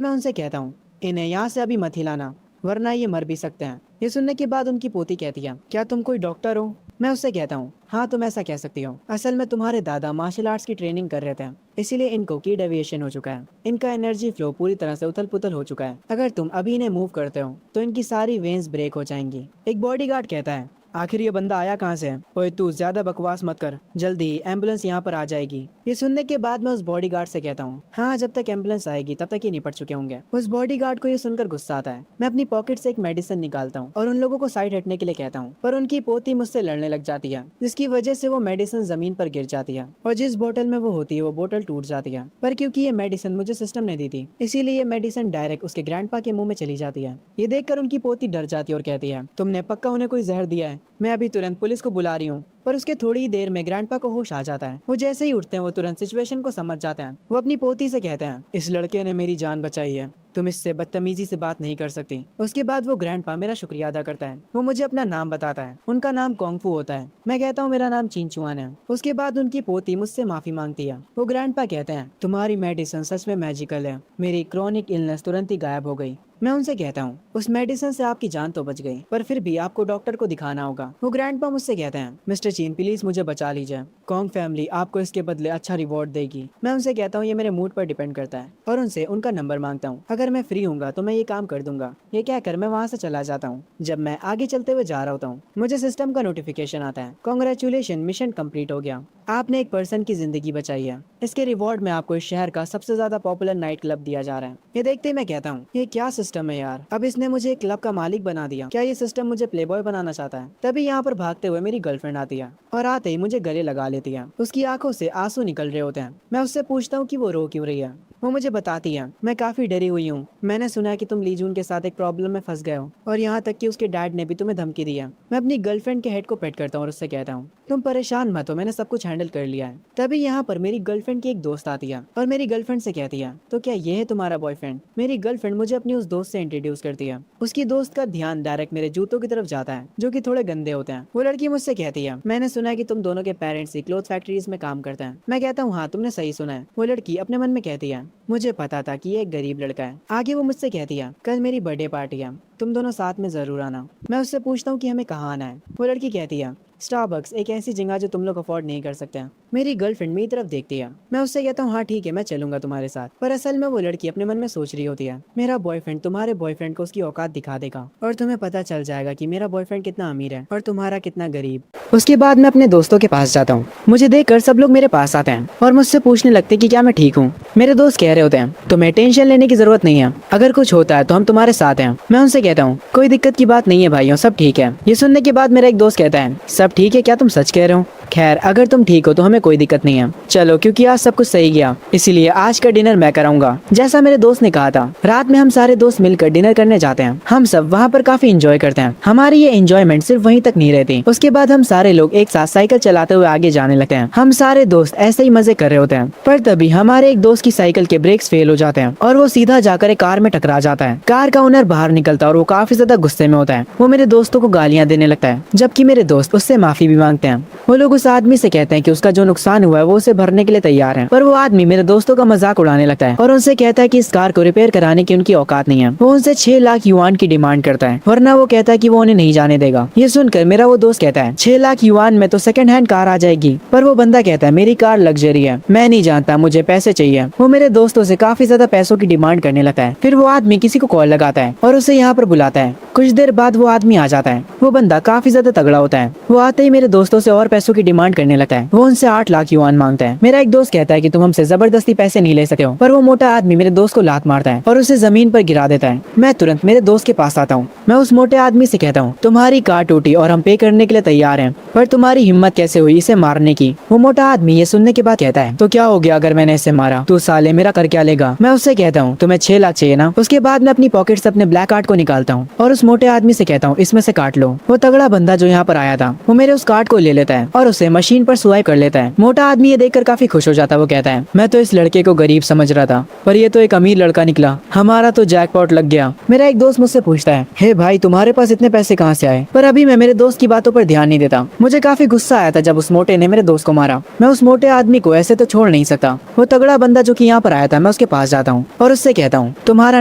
मैं उनसे कहता हूँ, इन्हें यहाँ से अभी मत हिलाना, वरना ये मर भी सकते हैं। ये सुनने के बाद उनकी पोती कहती है, क्या तुम कोई डॉक्टर हो? मैं उससे कहता हूँ, हाँ तुम ऐसा कह सकती हो। असल में तुम्हारे दादा मार्शल आर्ट्स की ट्रेनिंग कर रहे थे, इसीलिए इनको की डेविएशन हो चुका है। इनका एनर्जी फ्लो पूरी तरह से उथल पुथल हो चुका है। अगर तुम अभी इन्हें मूव करते हो तो इनकी सारी वेन्स ब्रेक हो जाएंगी। एक बॉडीगार्ड कहता है, आखिर ये बंदा आया कहाँ से? ओए तू ज्यादा बकवास मत कर, जल्दी एम्बुलेंस यहाँ पर आ जाएगी। ये सुनने के बाद मैं उस बॉडीगार्ड से कहता हूँ, हाँ जब तक एम्बुलेंस आएगी तब तक ये निपट चुके होंगे। उस बॉडीगार्ड को ये सुनकर गुस्सा आता है। मैं अपनी पॉकेट से एक मेडिसिन निकालता हूँ और उन लोगों को साइड हटने के लिए कहता हूँ, पर उनकी पोती मुझसे लड़ने लग जाती है, जिसकी वजह से वो मेडिसिन जमीन पर गिर जाती है और जिस बोतल में वो होती है वो बोतल टूट जाती है। पर क्योंकि ये मेडिसिन मुझे सिस्टम ने दी थी, इसीलिए ये मेडिसिन डायरेक्ट उसके ग्रैंडपा के मुंह में चली जाती है। ये देखकर उनकी पोती डर जाती है और कहती है, तुमने पक्का उन्हें कोई जहर दिया है, मैं अभी तुरंत पुलिस को बुला रही हूँ। पर उसके थोड़ी ही देर में ग्रैंडपा को होश आ जाता है। वो जैसे ही उठते हैं वो तुरंत सिचुएशन को समझ जाते हैं। वो अपनी पोती से कहते हैं, इस लड़के ने मेरी जान बचाई है, तुम इससे बदतमीजी से बात नहीं कर सकती। उसके बाद वो ग्रैंडपा मेरा शुक्रिया अदा करता है। वो मुझे अपना नाम बताता है। उनका नाम कोंगफू होता है। मैं कहता हूँ मेरा नाम चिंचुआन है। उसके बाद उनकी पोती मुझसे माफी मांगती है। वो ग्रैंडपा कहते हैं, तुम्हारी मेडिसिन सच में मैजिकल है, मेरी क्रॉनिक इलनेस तुरंत ही गायब हो गई। मैं उनसे कहता हूँ, उस मेडिसिन से आपकी जान तो बच गई, पर फिर भी आपको डॉक्टर को दिखाना होगा। वो ग्रैंडपा मुझसे कहते हैं, मिस्टर चीन प्लीज मुझे बचा लीजिए, कॉन्ग फैमिली आपको इसके बदले अच्छा रिवॉर्ड देगी। मैं उनसे कहता हूँ ये मेरे मूड पर डिपेंड करता है और उनसे उनका नंबर मांगता हूँ। अगर मैं फ्री हूँगा तो मैं ये काम कर दूंगा। ये कहकर मैं वहाँ से चला जाता हूँ। जब मैं आगे चलते हुए जा रहा होता हूँ, मुझे सिस्टम का नोटिफिकेशन आता है, कांग्रेचुलेशन, मिशन कंप्लीट हो गया, आपने एक पर्सन की जिंदगी बचाई है। इसके रिवॉर्ड में आपको इस शहर का सबसे ज्यादा पॉपुलर नाइट क्लब दिया जा रहा है। ये देखते ही मैं कहता हूँ, ये क्या सिस्टम है यार, अब इसने मुझे एक क्लब का मालिक बना दिया। क्या ये सिस्टम मुझे प्लेबॉय बनाना चाहता है? तभी यहाँ पर भागते हुए मेरी गर्लफ्रेंड आती है और आते ही मुझे गले लगा लेती है। उसकी आंखों से आंसू निकल रहे होते हैं। मैं उससे पूछता हूँ कि वो रो क्यों रही है। वो मुझे बताती है, मैं काफी डरी हुई हूँ, मैंने सुना है कि तुम लीजून के साथ एक प्रॉब्लम में फंस गए हो और यहाँ तक कि उसके डैड ने भी तुम्हें धमकी दी है। मैं अपनी गर्लफ्रेंड के हेड को पेट करता हूँ और उससे कहता हूँ, तुम परेशान मत हो, मैंने सब कुछ हैंडल कर लिया है। तभी यहाँ पर मेरी गर्लफ्रेंड की एक दोस्त आती है और मेरी गर्लफ्रेंड से कहती है, तो क्या ये है तुम्हारा बॉयफ्रेंड? मेरी गर्लफ्रेंड मुझे अपनी उस दोस्त से इंट्रोड्यूस करती है। उसकी दोस्त का ध्यान डायरेक्ट मेरे जूतों की तरफ जाता है, जो कि थोड़े गंदे होते हैं। वो लड़की मुझसे कहती है, मैंने सुना है कि तुम दोनों के पेरेंट्स ही क्लोथ फैक्ट्रीज में काम करते हैं। मैं कहता हूँ, हाँ तुमने सही सुना है। वो लड़की अपने मन में कहती है, मुझे पता था कि ये एक गरीब लड़का है। आगे वो मुझसे कहती है, कल मेरी बर्थडे पार्टी है, तुम दोनों साथ में जरूर आना। मैं उससे पूछता हूँ कि हमें कहाँ आना है। वो लड़की कहती है, स्टारबक्स, एक ऐसी जगह जो तुम लोग अफोर्ड नहीं कर सकते। मेरी गर्लफ्रेंड मेरी तरफ देखती है। मैं उससे कहता हूँ, हाँ ठीक है मैं चलूंगा तुम्हारे साथ। पर असल में वो लड़की अपने मन में सोच रही होती है, मेरा बॉयफ्रेंड तुम्हारे बॉयफ्रेंड को उसकी औकात दिखा देगा और तुम्हें पता चल जाएगा कि मेरा बॉयफ्रेंड कितना अमीर है और तुम्हारा कितना गरीब। उसके बाद मैं अपने दोस्तों के पास जाता हूँ। मुझे देखकर सब लोग मेरे पास आते हैं और मुझसे पूछने लगते कि क्या मैं ठीक हूँ। मेरे दोस्त कह रहे होते हैं, तुम्हें टेंशन लेने की जरूरत नहीं है, अगर कुछ होता है तो हम तुम्हारे साथ हैं। मैं उनसे कहता हूँ, कोई दिक्कत की बात नहीं है भाइयों, सब ठीक है। ये सुनने के बाद मेरा एक दोस्त कहता है, सब ठीक है, क्या तुम सच कह रहे हो? खैर अगर तुम ठीक हो तो हमें कोई दिक्कत नहीं है, चलो, क्योंकि आज सब कुछ सही गया इसीलिए आज का डिनर मैं कराऊंगा। जैसा मेरे दोस्त ने कहा था, रात में हम सारे दोस्त मिलकर डिनर करने जाते हैं। हम सब वहाँ पर काफी एंजॉय करते हैं। हमारी ये एंजॉयमेंट सिर्फ वहीं तक नहीं रहती। उसके बाद हम सारे लोग एक साथ साइकिल चलाते हुए आगे जाने लगते हैं। हम सारे दोस्त ऐसे ही मजे कर रहे होते हैं, पर तभी हमारे एक दोस्त की साइकिल के ब्रेक्स फेल हो जाते हैं और वो सीधा जाकर एक कार में टकरा जाता है। कार का ओनर बाहर निकलता है और वो काफी ज्यादा गुस्से में होता है। वो मेरे दोस्तों को गालियां देने लगता है, जबकि मेरे दोस्त उससे माफी भी मांगते हैं। वो लोग उस आदमी से कहते हैं कि उसका जो नुकसान हुआ है वो उसे भरने के लिए तैयार है, पर वो आदमी मेरे दोस्तों का मजाक उड़ाने लगता है और उनसे कहता है कि इस कार को रिपेयर कराने की उनकी औकात नहीं है। वो उनसे 6 लाख युआन की डिमांड करता है, वरना वो कहता है कि वो उन्हें नहीं जाने देगा। ये सुनकर मेरा वो दोस्त कहता है, 6 लाख युआन में तो सेकंड हैंड कार आ जाएगी। पर वो बंदा कहता है, मेरी कार लग्जरी है, मैं नहीं जानता, मुझे पैसे चाहिए। वो मेरे दोस्तों से काफी ज्यादा पैसों की डिमांड करने लगता है। फिर वो आदमी किसी को कॉल लगाता है और उसे यहाँ पर बुलाता है। कुछ देर बाद वो आदमी आ जाता है। वो बंदा काफी ज्यादा तगड़ा होता है। वो आते ही मेरे दोस्तों से और पैसों की डिमांड करने लगता है। वो उनसे 8 लाख युआन मांगता है। मेरा एक दोस्त कहता है कि तुम हमसे जबरदस्ती पैसे नहीं ले सकते हो, पर वो मोटा आदमी मेरे दोस्त को लात मारता है और उसे जमीन पर गिरा देता है। मैं तुरंत मेरे दोस्त के पास आता हूँ। मैं उस मोटे आदमी से कहता हूँ, तुम्हारी कार टूटी और हम पे करने के लिए तैयार हैं, पर तुम्हारी हिम्मत कैसे हुई इसे मारने की। वो मोटा आदमी ये सुनने के बाद कहता है, तो क्या हो गया अगर मैंने इसे मारा, तू साले मेरा कर क्या लेगा। मैं उससे कहता हूँ, तुम्हें 6 लाख चाहिए ना। उसके बाद मैं अपनी पॉकेट से अपने ब्लैक कार्ड को निकालता हूँ और उस मोटे आदमी से कहता हूँ, इसमें से काट लो। वो तगड़ा बंदा जो यहाँ पर आया था वो मेरे उस कार्ड को ले लेता है और उसे मशीन पर स्वाइप कर लेता है। मोटा आदमी ये देखकर काफी खुश हो जाता है। वो कहता है, मैं तो इस लड़के को गरीब समझ रहा था, पर ये तो एक अमीर लड़का निकला, हमारा तो जैकपॉट लग गया। मेरा एक दोस्त मुझसे पूछता है, हे भाई तुम्हारे पास इतने पैसे कहाँ से आए। पर अभी मैं मेरे दोस्त की बातों पर ध्यान नहीं देता। मुझे काफी गुस्सा आया था जब उस मोटे ने मेरे दोस्त को मारा। मैं उस मोटे आदमी को ऐसे तो छोड़ नहीं सकता। वो तगड़ा बंदा जो कि यहाँ पर आया था, मैं उसके पास जाता हूँ और उससे कहता हूँ, तुम्हारा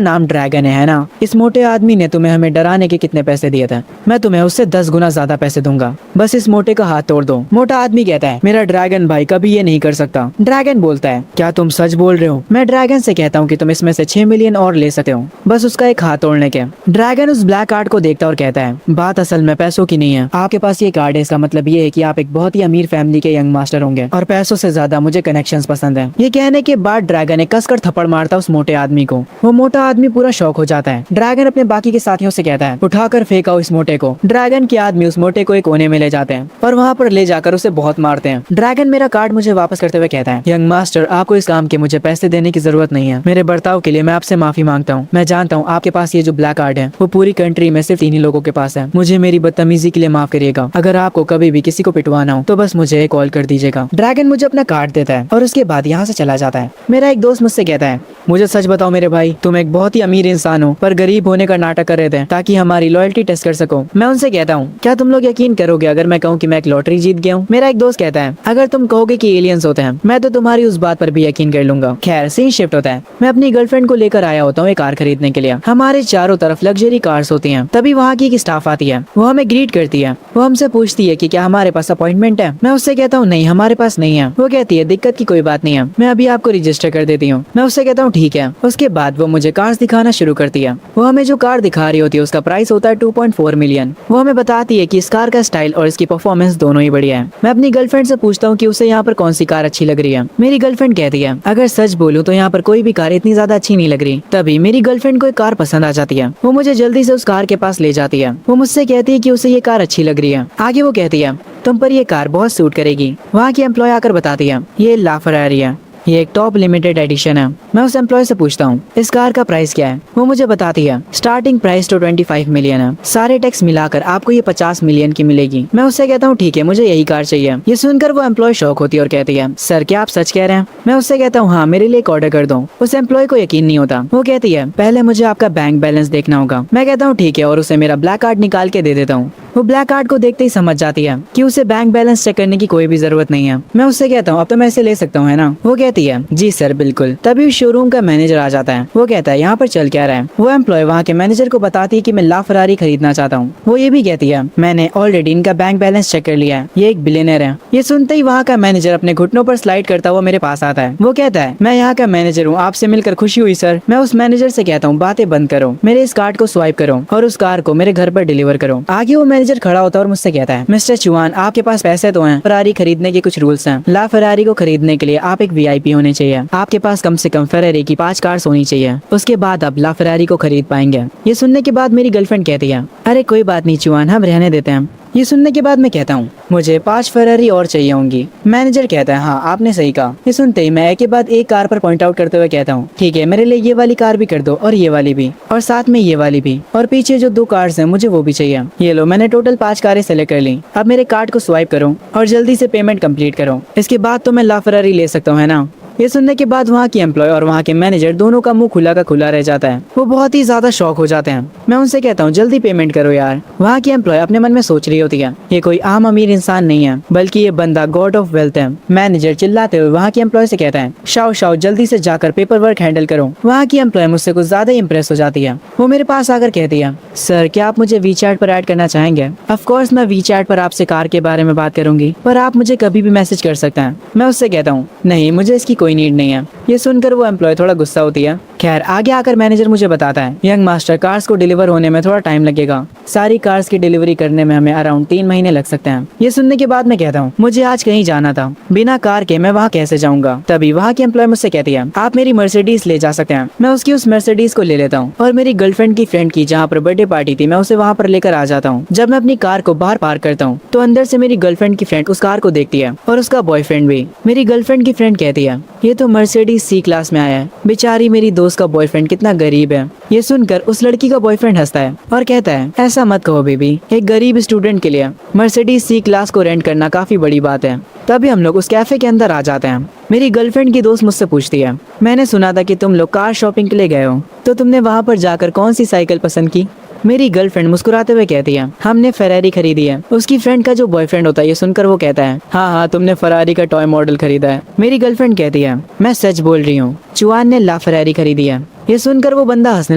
नाम ड्रैगन है ना। इस मोटे आदमी ने तुम्हें हमें डराने के कितने पैसे दिए थे, मैं तुम्हें उससे 10 गुना ज्यादा पैसे दूंगा, बस इस मोटे का हाथ तोड़ दो। मोटा आदमी कहता है, मेरा ड्रैगन भाई कभी ये नहीं कर सकता। ड्रैगन बोलता है, क्या तुम सच बोल रहे हो। मैं ड्रैगन से कहता हूँ कि तुम इसमें से 6 मिलियन और ले सकते हो, बस उसका एक हाथ तोड़ने के। ड्रैगन उस ब्लैक कार्ड को देखता और कहता है, बात असल में पैसों की नहीं है, आपके पास ये कार्ड है, इसका मतलब ये है कि आप एक बहुत ही अमीर फैमिली के यंग मास्टर होंगे और पैसों से ज्यादा मुझे कनेक्शंस पसंद है। ये कहने के बाद ड्रैगन ने कसकर थप्पड़ मारता उस मोटे आदमी को। वो मोटा आदमी पूरा शॉक हो जाता है। ड्रैगन अपने बाकी के साथियों से कहता है, उठाकर फेंका इस मोटे को। ड्रैगन के आदमी उस मोटे को एक कोने में ले जाते हैं और वहाँ पर ले जाकर उसे बहुत मारते हैं। ड्रैगन मेरा कार्ड मुझे वापस करते हुए कहता है, यंग मास्टर आपको इस काम के मुझे पैसे देने की जरूरत नहीं है, मेरे बर्ताव के लिए मैं आपसे माफी मांगता हूँ। मैं जानता हूँ आपके पास ये जो ब्लैक कार्ड है वो पूरी कंट्री में सिर्फ 3 ही लोगों के पास है। मुझे मेरी बदतमीजी के लिए माफ करिएगा। अगर आपको कभी भी किसी को पिटवाना हो तो बस मुझे कॉल कर दीजिएगा। ड्रैगन मुझे अपना कार्ड देता है और उसके बाद यहाँ से चला जाता है। मेरा एक दोस्त मुझसे कहता है, मुझे सच बताओ मेरे भाई, तुम एक बहुत ही अमीर इंसान हो पर गरीब होने का नाटक कर रहे थे ताकि हमारी लॉयल्टी टेस्ट कर सको। मैं उनसे कहता हूँ, क्या तुम लोग यकीन करोगे अगर मैं कहूँ कि मैं एक लॉटरी जीत गया हूँ। मेरा एक दोस्त कहता है, अगर तुम कहोगे कि एलियंस होते हैं मैं तो तुम्हारी उस बात पर भी यकीन कर लूंगा। खैर सीन शिफ्ट होता है। मैं अपनी गर्लफ्रेंड को लेकर आया होता हूँ एक कार खरीदने के लिए। हमारे चारों तरफ लग्जरी कार्स होती हैं। तभी वहाँ की एक स्टाफ आती है। वो हमें ग्रीट करती है। वो हमसे पूछती है कि क्या हमारे पास अपॉइंटमेंट है। मैं उससे कहता हूँ, नहीं हमारे पास नहीं है। वो कहती है, दिक्कत की कोई बात नहीं है, मैं अभी आपको रजिस्टर कर देती हूँ। मैं उससे कहता हूँ ठीक है। उसके बाद वो मुझे कार्स दिखाना शुरू करती है। वो हमें जो कार दिखा रही होती है उसका प्राइस होता है 2.4 मिलियन। वो हमें बताती है कि इस कार का स्टाइल और इसकी परफॉर्मेंस दोनों ही बढ़िया है। मैं अपनी गर्लफ्रेंड से पूछता हूँ कि उसे यहाँ पर कौन सी कार अच्छी लग रही है। मेरी गर्लफ्रेंड कहती है, अगर सच बोलूं तो यहाँ पर कोई भी कार इतनी ज्यादा अच्छी नहीं लग रही। तभी मेरी गर्लफ्रेंड को एक कार पसंद आ जाती है। वो मुझे जल्दी से उस कार के पास ले जाती है। वो मुझसे कहती है कि उसे ये कार अच्छी लग रही है। आगे वो कहती है, तुम पर ये कार बहुत सूट करेगी। वहाँ की एम्प्लॉय आकर बताती है, ये लाफरारी है, ये एक टॉप लिमिटेड एडिशन है। मैं उस एम्प्लॉय से पूछता हूँ, इस कार का प्राइस क्या है। वो मुझे बताती है, स्टार्टिंग प्राइस तो 25 मिलियन है, सारे टैक्स मिलाकर आपको ये 50 मिलियन की मिलेगी। मैं उससे कहता हूँ ठीक है, मुझे यही कार चाहिए। ये सुनकर वो एम्प्लॉय शॉक होती है और कहती है, सर क्या आप सच कह रहे हैं। मैं उससे कहता हूँ, हाँ मेरे लिए एक ऑर्डर कर दो। उस एम्प्लॉय को यकीन नहीं होता। वो कहती है, पहले मुझे आपका बैंक बैलेंस देखना होगा। मैं कहता हूँ ठीक है और उसे मेरा ब्लैक कार्ड निकाल के दे देता हूँ। वो ब्लैक कार्ड को देखते ही समझ जाती है कि उसे बैंक बैलेंस चेक करने की कोई भी जरूरत नहीं है। मैं उससे कहता हूँ, अब तो मैं इसे ले सकता हूँ है ना। वो कहती है, जी सर बिल्कुल। तभी शोरूम का मैनेजर आ जाता है। वो कहता है, यहाँ पर चल क्या रहा है। वो एम्प्लॉय वहाँ के मैनेजर को बताती है कि मैं लाफरारी खरीदना चाहता हूँ। वो ये भी कहती है, मैंने ऑलरेडी इनका बैंक बैलेंस चेक कर लिया है, ये एक बिलियनर है। ये सुनते ही वहाँ का मैनेजर अपने घुटनों पर स्लाइड करता हुआ मेरे पास आता है। वो कहता है, मैं यहाँ का मैनेजर हूँ, आपसे मिलकर खुशी हुई सर। मैं उस मैनेजर से कहता हूँ, बातें बंद करो, मेरे इस कार्ड को स्वाइप करो और उस कार को मेरे घर पर डिलीवर करो। आगे वो मैनेजर खड़ा होता है और मुझसे कहता है, मिस्टर चुआन आपके पास पैसे तो हैं, फरारी खरीदने के कुछ रूल्स हैं। ला फरारी को खरीदने के लिए आप एक वीआईपी होने चाहिए। आपके पास कम से कम फरारी की 5 कार्स होनी चाहिए, उसके बाद आप ला फरारी को खरीद पाएंगे। ये सुनने के बाद मेरी गर्लफ्रेंड कहती है, अरे कोई बात नहीं चुआन, हम रहने देते हैं। ये सुनने के बाद मैं कहता हूँ, मुझे 5 फरारी और चाहिए होंगी। मैनेजर कहता है, हाँ आपने सही कहा। ये सुनते ही मैं एक के बाद एक कार पर पॉइंट आउट करते हुए कहता हूँ, ठीक है मेरे लिए ये वाली कार भी कर दो और ये वाली भी और साथ में ये वाली भी और पीछे जो 2 कार्स हैं मुझे वो भी चाहिए। ये लो मैंने टोटल 5 कारें सेलेक्ट कर ली। अब मेरे कार्ड को स्वाइप करो और जल्दी से पेमेंट कंप्लीट करो, इसके बाद तो मैं ला फरारी ले सकता हूँ है ना। ये सुनने के बाद वहाँ की एम्प्लॉय और वहाँ के मैनेजर दोनों का मुंह खुला का खुला रह जाता है। वो बहुत ही ज्यादा शॉक हो जाते हैं। मैं उनसे कहता हूँ, जल्दी पेमेंट करो यार। वहाँ की एम्प्लॉय अपने मन में सोच रही होती है, ये कोई आम अमीर इंसान नहीं है बल्कि ये बंदा गॉड ऑफ वेल्थ है। मैनेजर चिल्लाते हुए वहाँ की एम्प्लॉय से कहता है, शाओ शाओ जल्दी से जाकर पेपर वर्क हैंडल करो। वहाँ की एम्प्लॉय मुझसे कुछ ज्यादा इम्प्रेस हो जाती है। वो मेरे पास आकर कहती है, सर क्या आप मुझे वीचैट पर ऐड करना चाहेंगे। ऑफ कोर्स मैं वीचैट पर आपसे कार के बारे में बात करूंगी, पर आप मुझे कभी भी मैसेज कर सकते हैं। मैं उससे कहता हूँ, नहीं मुझे इसकी कोई नीड नहीं है। ये सुनकर वो एम्प्लॉय थोड़ा गुस्सा होती है। खैर आगे आकर मैनेजर मुझे बताता है, यंग मास्टर कार्स को डिलीवर होने में थोड़ा टाइम लगेगा। सारी कार्स की डिलीवरी करने में हमें अराउंड 3 महीने लग सकते हैं। ये सुनने के बाद मैं कहता हूँ, मुझे आज कहीं जाना था, बिना कार के मैं वहाँ कैसे जाऊंगा। तभी वहाँ की एम्प्लॉय मुझसे कहती है, आप मेरी मर्सिडीज ले जा सकते हैं। मैं उसकी उस मर्सिडीज को ले लेता हूँ और मेरी गर्लफ्रेंड की फ्रेंड की जहाँ पर बर्थडे पार्टी थी मैं उसे वहाँ पर लेकर आ जाता हूँ। जब मैं अपनी कार को बाहर पार्क करता हूँ तो अंदर से मेरी गर्लफ्रेंड की फ्रेंड उस कार को देखती है और उसका बॉयफ्रेंड भी। मेरी गर्लफ्रेंड की फ्रेंड कहती है, ये तो मर्सिडीज सी क्लास में आया है, बेचारी मेरी दोस्त का बॉयफ्रेंड कितना गरीब है। ये सुनकर उस लड़की का बॉयफ्रेंड हंसता है और कहता है, ऐसा मत कहो बेबी, एक गरीब स्टूडेंट के लिए मर्सिडीज सी क्लास को रेंट करना काफी बड़ी बात है। तभी हम लोग उस कैफे के अंदर आ जाते हैं। मेरी गर्लफ्रेंड की दोस्त मुझसे पूछती है, मैंने सुना था कि तुम लोग कार शॉपिंग के लिए गए हो, तो तुमने वहाँ पर जाकर कौन सी साइकिल पसंद की। मेरी गर्लफ्रेंड मुस्कुराते हुए कहती है, हमने फेरारी खरीदी है। उसकी फ्रेंड का जो बॉयफ्रेंड होता है ये सुनकर वो कहता है, हाँ तुमने फेरारी का टॉय मॉडल खरीदा है। मेरी गर्लफ्रेंड कहती है, मैं सच बोल रही हूँ, चुआन ने ला फेरारी खरीदी है। ये सुनकर वो बंदा हंसने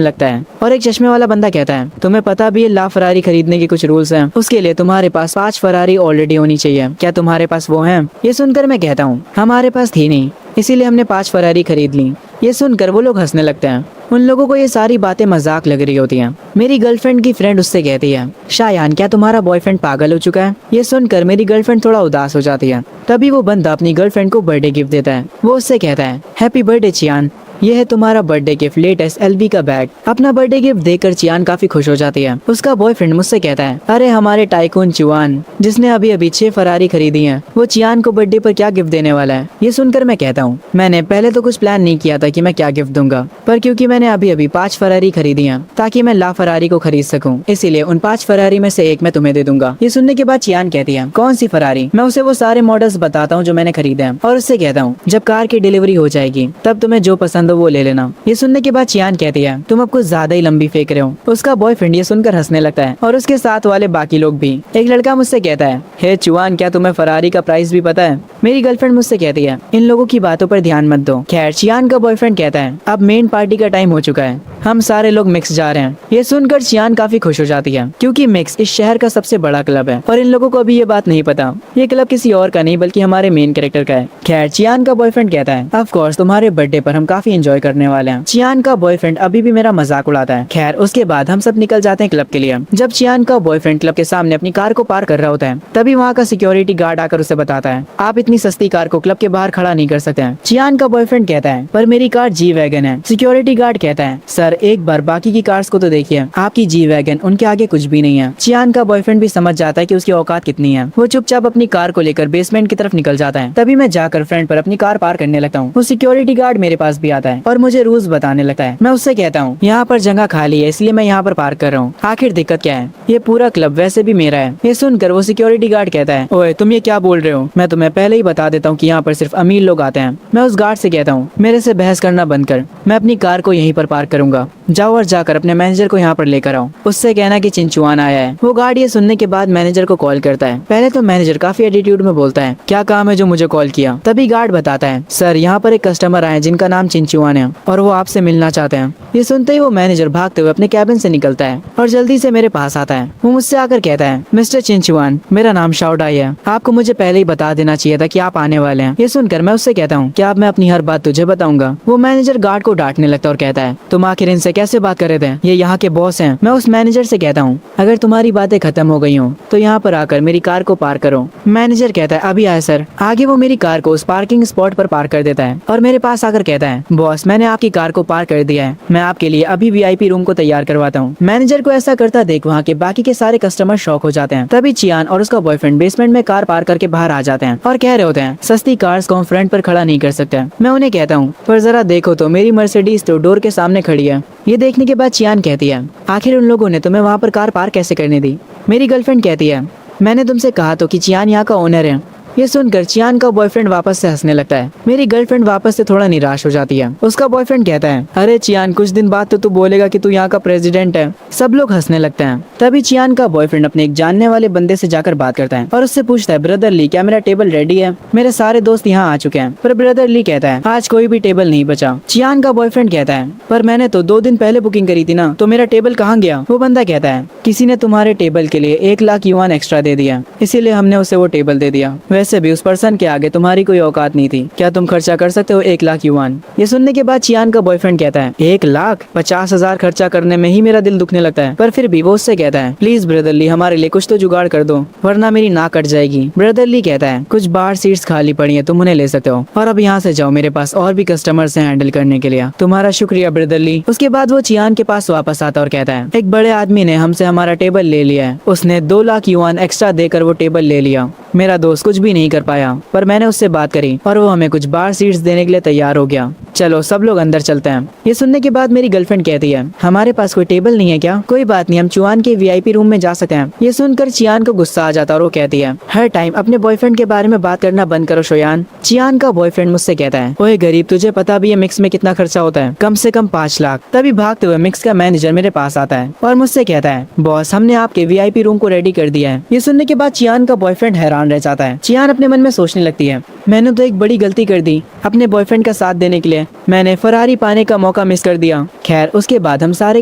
लगता है और एक चश्मे वाला बंदा कहता है, तुम्हें पता भी है ला फेरारी खरीदने के कुछ रूल्स हैं, उसके लिए तुम्हारे पास 5 फेरारी ऑलरेडी होनी चाहिए, क्या तुम्हारे पास वो हैं। ये सुनकर मैं कहता हूँ, हमारे पास थी नहीं, इसीलिए हमने 5 फेरारी खरीद ली। ये सुनकर वो लोग हंसने लगते हैं। उन लोगों को ये सारी बातें मजाक लग रही होती हैं। मेरी गर्लफ्रेंड की फ्रेंड उससे कहती है, शायान क्या तुम्हारा बॉयफ्रेंड पागल हो चुका है। ये सुनकर मेरी गर्लफ्रेंड थोड़ा उदास हो जाती है। तभी वो बंदा अपनी गर्लफ्रेंड को बर्थडे गिफ्ट देता है। वो उससे कहता है, हैप्पी बर्थडे चियान, ये है तुम्हारा बर्थडे गिफ्ट, लेटेस्ट एलवी का बैग। अपना बर्थडे गिफ्ट देखकर चियान काफी खुश हो जाती है। उसका बॉयफ्रेंड मुझसे कहता है, अरे हमारे टाइकून चुआन जिसने अभी अभी 6 फरारी खरीदी हैं, वो चियान को बर्थडे पर क्या गिफ्ट देने वाला है। ये सुनकर मैं कहता हूँ, मैंने पहले तो कुछ प्लान नहीं किया था कि मैं क्या गिफ्ट दूंगा, पर क्योंकि मैंने अभी अभी 5 फरारी खरीदी हैं ताकि मैं ला फरारी को खरीद सकूं, इसीलिए उन 5 फरारी में से एक मैं तुम्हें दे दूंगा। ये सुनने के बाद चियान कहती है, कौन सी फरारी। मैं उसे वो सारे मॉडल्स बताता हूँ जो मैंने खरीदे हैं और उससे कहता हूँ, जब कार की डिलीवरी हो जाएगी तब तुम्हें जो पसंद हो वो ले लेना। ये सुनने के बाद चियान कहती है, तुम अब कुछ ज्यादा ही लंबी फेंक रहे हो। उसका बॉयफ्रेंड ये सुनकर हंसने लगता है और उसके साथ वाले बाकी लोग भी। एक लड़का मुझसे कहता है, हे चुआन क्या तुम्हें फरारी का प्राइस भी पता है। मेरी गर्लफ्रेंड मुझसे कहती है, इन लोगों की बातों पर ध्यान मत दो। खैर चियान का बॉयफ्रेंड कहता है, अब मेन पार्टी का टाइम हो चुका है, हम सारे लोग मिक्स जा रहे हैं। ये सुनकर चियान काफी खुश हो जाती है क्योंकि मिक्स इस शहर का सबसे बड़ा क्लब है और इन लोगों को अभी ये बात नहीं पता, ये क्लब किसी और का नहीं बल्कि हमारे मेन कैरेक्टर का है। खैर चियान का बॉयफ्रेंड कहता है, ऑफ कोर्स तुम्हारे बर्थडे पर हम काफी एंजॉय करने वाले हैं। चियान का बॉयफ्रेंड अभी भी मेरा मजाक उड़ाता है। खैर उसके बाद हम सब निकल जाते हैं क्लब के लिए। जब चियान का बॉयफ्रेंड क्लब के सामने अपनी कार को पार कर रहा होता है तभी वहाँ का सिक्योरिटी गार्ड आकर उसे बताता है, आप इतनी सस्ती कार को क्लब के बाहर खड़ा नहीं कर सकते हैं। चियान का बॉयफ्रेंड कहता है, पर मेरी कार जी वैगन है। सिक्योरिटी गार्ड कहता है, सर एक बार बाकी की कार्स को तो देखिए, आपकी जी वैगन उनके आगे कुछ भी नहीं है। चियान का बॉयफ्रेंड भी समझ जाता है कि उसकी औकात कितनी है। वो चुपचाप अपनी कार को लेकर बेसमेंट की तरफ निकल जाता है। तभी मैं जाकर फ्रंट पर अपनी कार पार करने लगता हूँ। वो सिक्योरिटी गार्ड मेरे पास भी आता है और मुझे रूल्स बताने लगता है। मैं उससे कहता हूँ, यहाँ पर जगह खाली है इसलिए मैं यहाँ पर पार्क कर रहा हूँ, आखिर दिक्कत क्या है, ये पूरा क्लब वैसे भी मेरा है। ये सुनकर वो सिक्योरिटी गार्ड कहता है, ओए तुम ये क्या बोल रहे हो, मैं तुम्हें पहले ही बता देता हूँ कि यहाँ पर सिर्फ अमीर लोग आते हैं। मैं उस गार्ड से कहता हूँ, मेरे से बहस करना बंद कर, मैं अपनी कार को यहीं पर पार्क करूंगा, जाओ और जाकर अपने मैनेजर को यहाँ पर लेकर आओ, उससे कहना कि चिंचुआन आया है। वो गार्ड ये सुनने के बाद मैनेजर को कॉल करता है। पहले तो मैनेजर काफी एटीट्यूड में बोलता है, क्या काम है जो मुझे कॉल किया। तभी गार्ड बताता है, सर यहाँ पर एक कस्टमर आए जिनका नाम चिंचुआन है और वो आपसे मिलना चाहते हैं। ये सुनते ही वो मैनेजर भागते हुए अपने कैबिन से निकलता है और जल्दी से मेरे पास आता है। वो मुझसे आकर कहता है, मिस्टर चिंचुआन मेरा नाम शाओडाई है, आपको मुझे पहले ही बता देना चाहिए था कि आप आने वाले हैं। ये सुनकर मैं उससे कहता हूँ, क्या अब मैं अपनी हर बात तुझे बताऊंगा। वो मैनेजर गार्ड को डांटने लगता और कहता है, तुम आखिर इनसे कैसे बात कर रहे थे, ये यहाँ के बॉस हैं। मैं उस मैनेजर से कहता हूँ, अगर तुम्हारी बातें खत्म हो गई हो तो यहाँ पर आकर मेरी कार को पार्क करो। मैनेजर कहता है, अभी आए सर। आगे वो मेरी कार को उस पार्किंग स्पॉट पर पार्क कर देता है और मेरे पास आकर कहता है, बॉस मैंने आपकी कार को पार्क कर दिया है, मैं आपके लिए अभी वीआईपी रूम को तैयार करवाता हूँ। मैनेजर को ऐसा करता देख वहाँ के बाकी के सारे कस्टमर शॉक हो जाते हैं। तभी चियान और उसका बॉयफ्रेंड बेसमेंट में कार पार्क करके बाहर आ जाते हैं और कह रहे होते हैं, सस्ती कार्स को हम फ्रंट पर खड़ा नहीं कर सकते। मैं उन्हें कहता हूँ, पर जरा देखो तो मेरी मर्सिडीज तो डोर के सामने खड़ी है। ये देखने के बाद चियान कहती है, आखिर उन लोगों ने तुम्हें वहाँ पर कार पार्क कैसे करने दी। मेरी गर्लफ्रेंड कहती है, मैंने तुमसे कहा तो कि चियान यहाँ का ओनर है। ये सुनकर चियान का बॉयफ्रेंड वापस से हंसने लगता है। मेरी गर्लफ्रेंड वापस से थोड़ा निराश हो जाती है। उसका बॉयफ्रेंड कहता है, अरे चियान कुछ दिन बाद तो तू बोलेगा कि तू यहाँ का प्रेसिडेंट है। सब लोग हंसने लगते हैं। तभी चियान का बॉयफ्रेंड अपने एक जानने वाले बंदे से जाकर बात करता है और उससे पूछता है, ब्रदर ली क्या मेरा टेबल रेडी है, मेरे सारे दोस्त यहाँ आ चुके हैं। पर ब्रदर ली कहता है, आज कोई भी टेबल नहीं बचा। चियान का बॉयफ्रेंड कहता है, पर मैंने तो 2 दिन पहले बुकिंग करी थी ना, तो मेरा टेबल कहाँ गया। वो बंदा कहता है, किसी ने तुम्हारे टेबल के लिए 1 लाख युआन एक्स्ट्रा दे दिया, इसीलिए हमने उसे वो टेबल दे दिया। वैसे भी उस पर्सन के आगे तुम्हारी कोई औकात नहीं थी। क्या तुम खर्चा कर सकते हो 1 लाख युआन? ये सुनने के बाद चियान का बॉयफ्रेंड कहता है 1 लाख? 50,000 खर्चा करने में ही मेरा दिल दुखने लगता है। पर फिर भी वो उससे कहता है प्लीज ब्रदरली हमारे लिए कुछ तो जुगाड़ कर दो वरना मेरी नाक कट जाएगी। ब्रदरली कहता है कुछ बाहर सीट्स खाली पड़ी है, तुम उन्हें ले सकते हो और अब यहाँ से जाओ, मेरे पास और भी कस्टमर्स हैं हैंडल करने के लिए। तुम्हारा शुक्रिया ब्रदरली। उसके बाद वो चियान के पास वापस आता और कहता है एक बड़े आदमी ने हमसे हमारा टेबल ले लिया है। उसने 2 लाख युआन एक्स्ट्रा देकर वो टेबल ले लिया। मेरा दोस्त कुछ भी नहीं कर पाया पर मैंने उससे बात करी और वो हमें कुछ बार सीट्स देने के लिए तैयार हो गया। चलो सब लोग अंदर चलते हैं। ये सुनने के बाद मेरी गर्लफ्रेंड कहती है हमारे पास कोई टेबल नहीं है क्या? कोई बात नहीं, हम चियान के वीआईपी रूम में जा सकते हैं। ये सुनकर चियान को गुस्सा आ जाता और वो कहती है हर टाइम अपने बॉयफ्रेंड के बारे में बात करना बंद करो शोयान। चियान का बॉयफ्रेंड मुझसे कहता है ओए गरीब, तुझे पता भी है मिक्स में कितना खर्चा होता है? कम से कम 5 लाख। तभी भागते हुए मिक्स का मैनेजर मेरे पास आता है और मुझसे कहता है बॉस हमने आपके वीआईपी रूम को रेडी कर दिया है। ये सुनने के बाद चियान का बॉयफ्रेंड हैरान रह जाता है। चियान अपने मन में सोचने लगती है मैंने तो एक बड़ी गलती कर दी अपने बॉयफ्रेंड का साथ देने के लिए, मैंने फरारी पाने का मौका मिस कर दिया। खैर उसके बाद हम सारे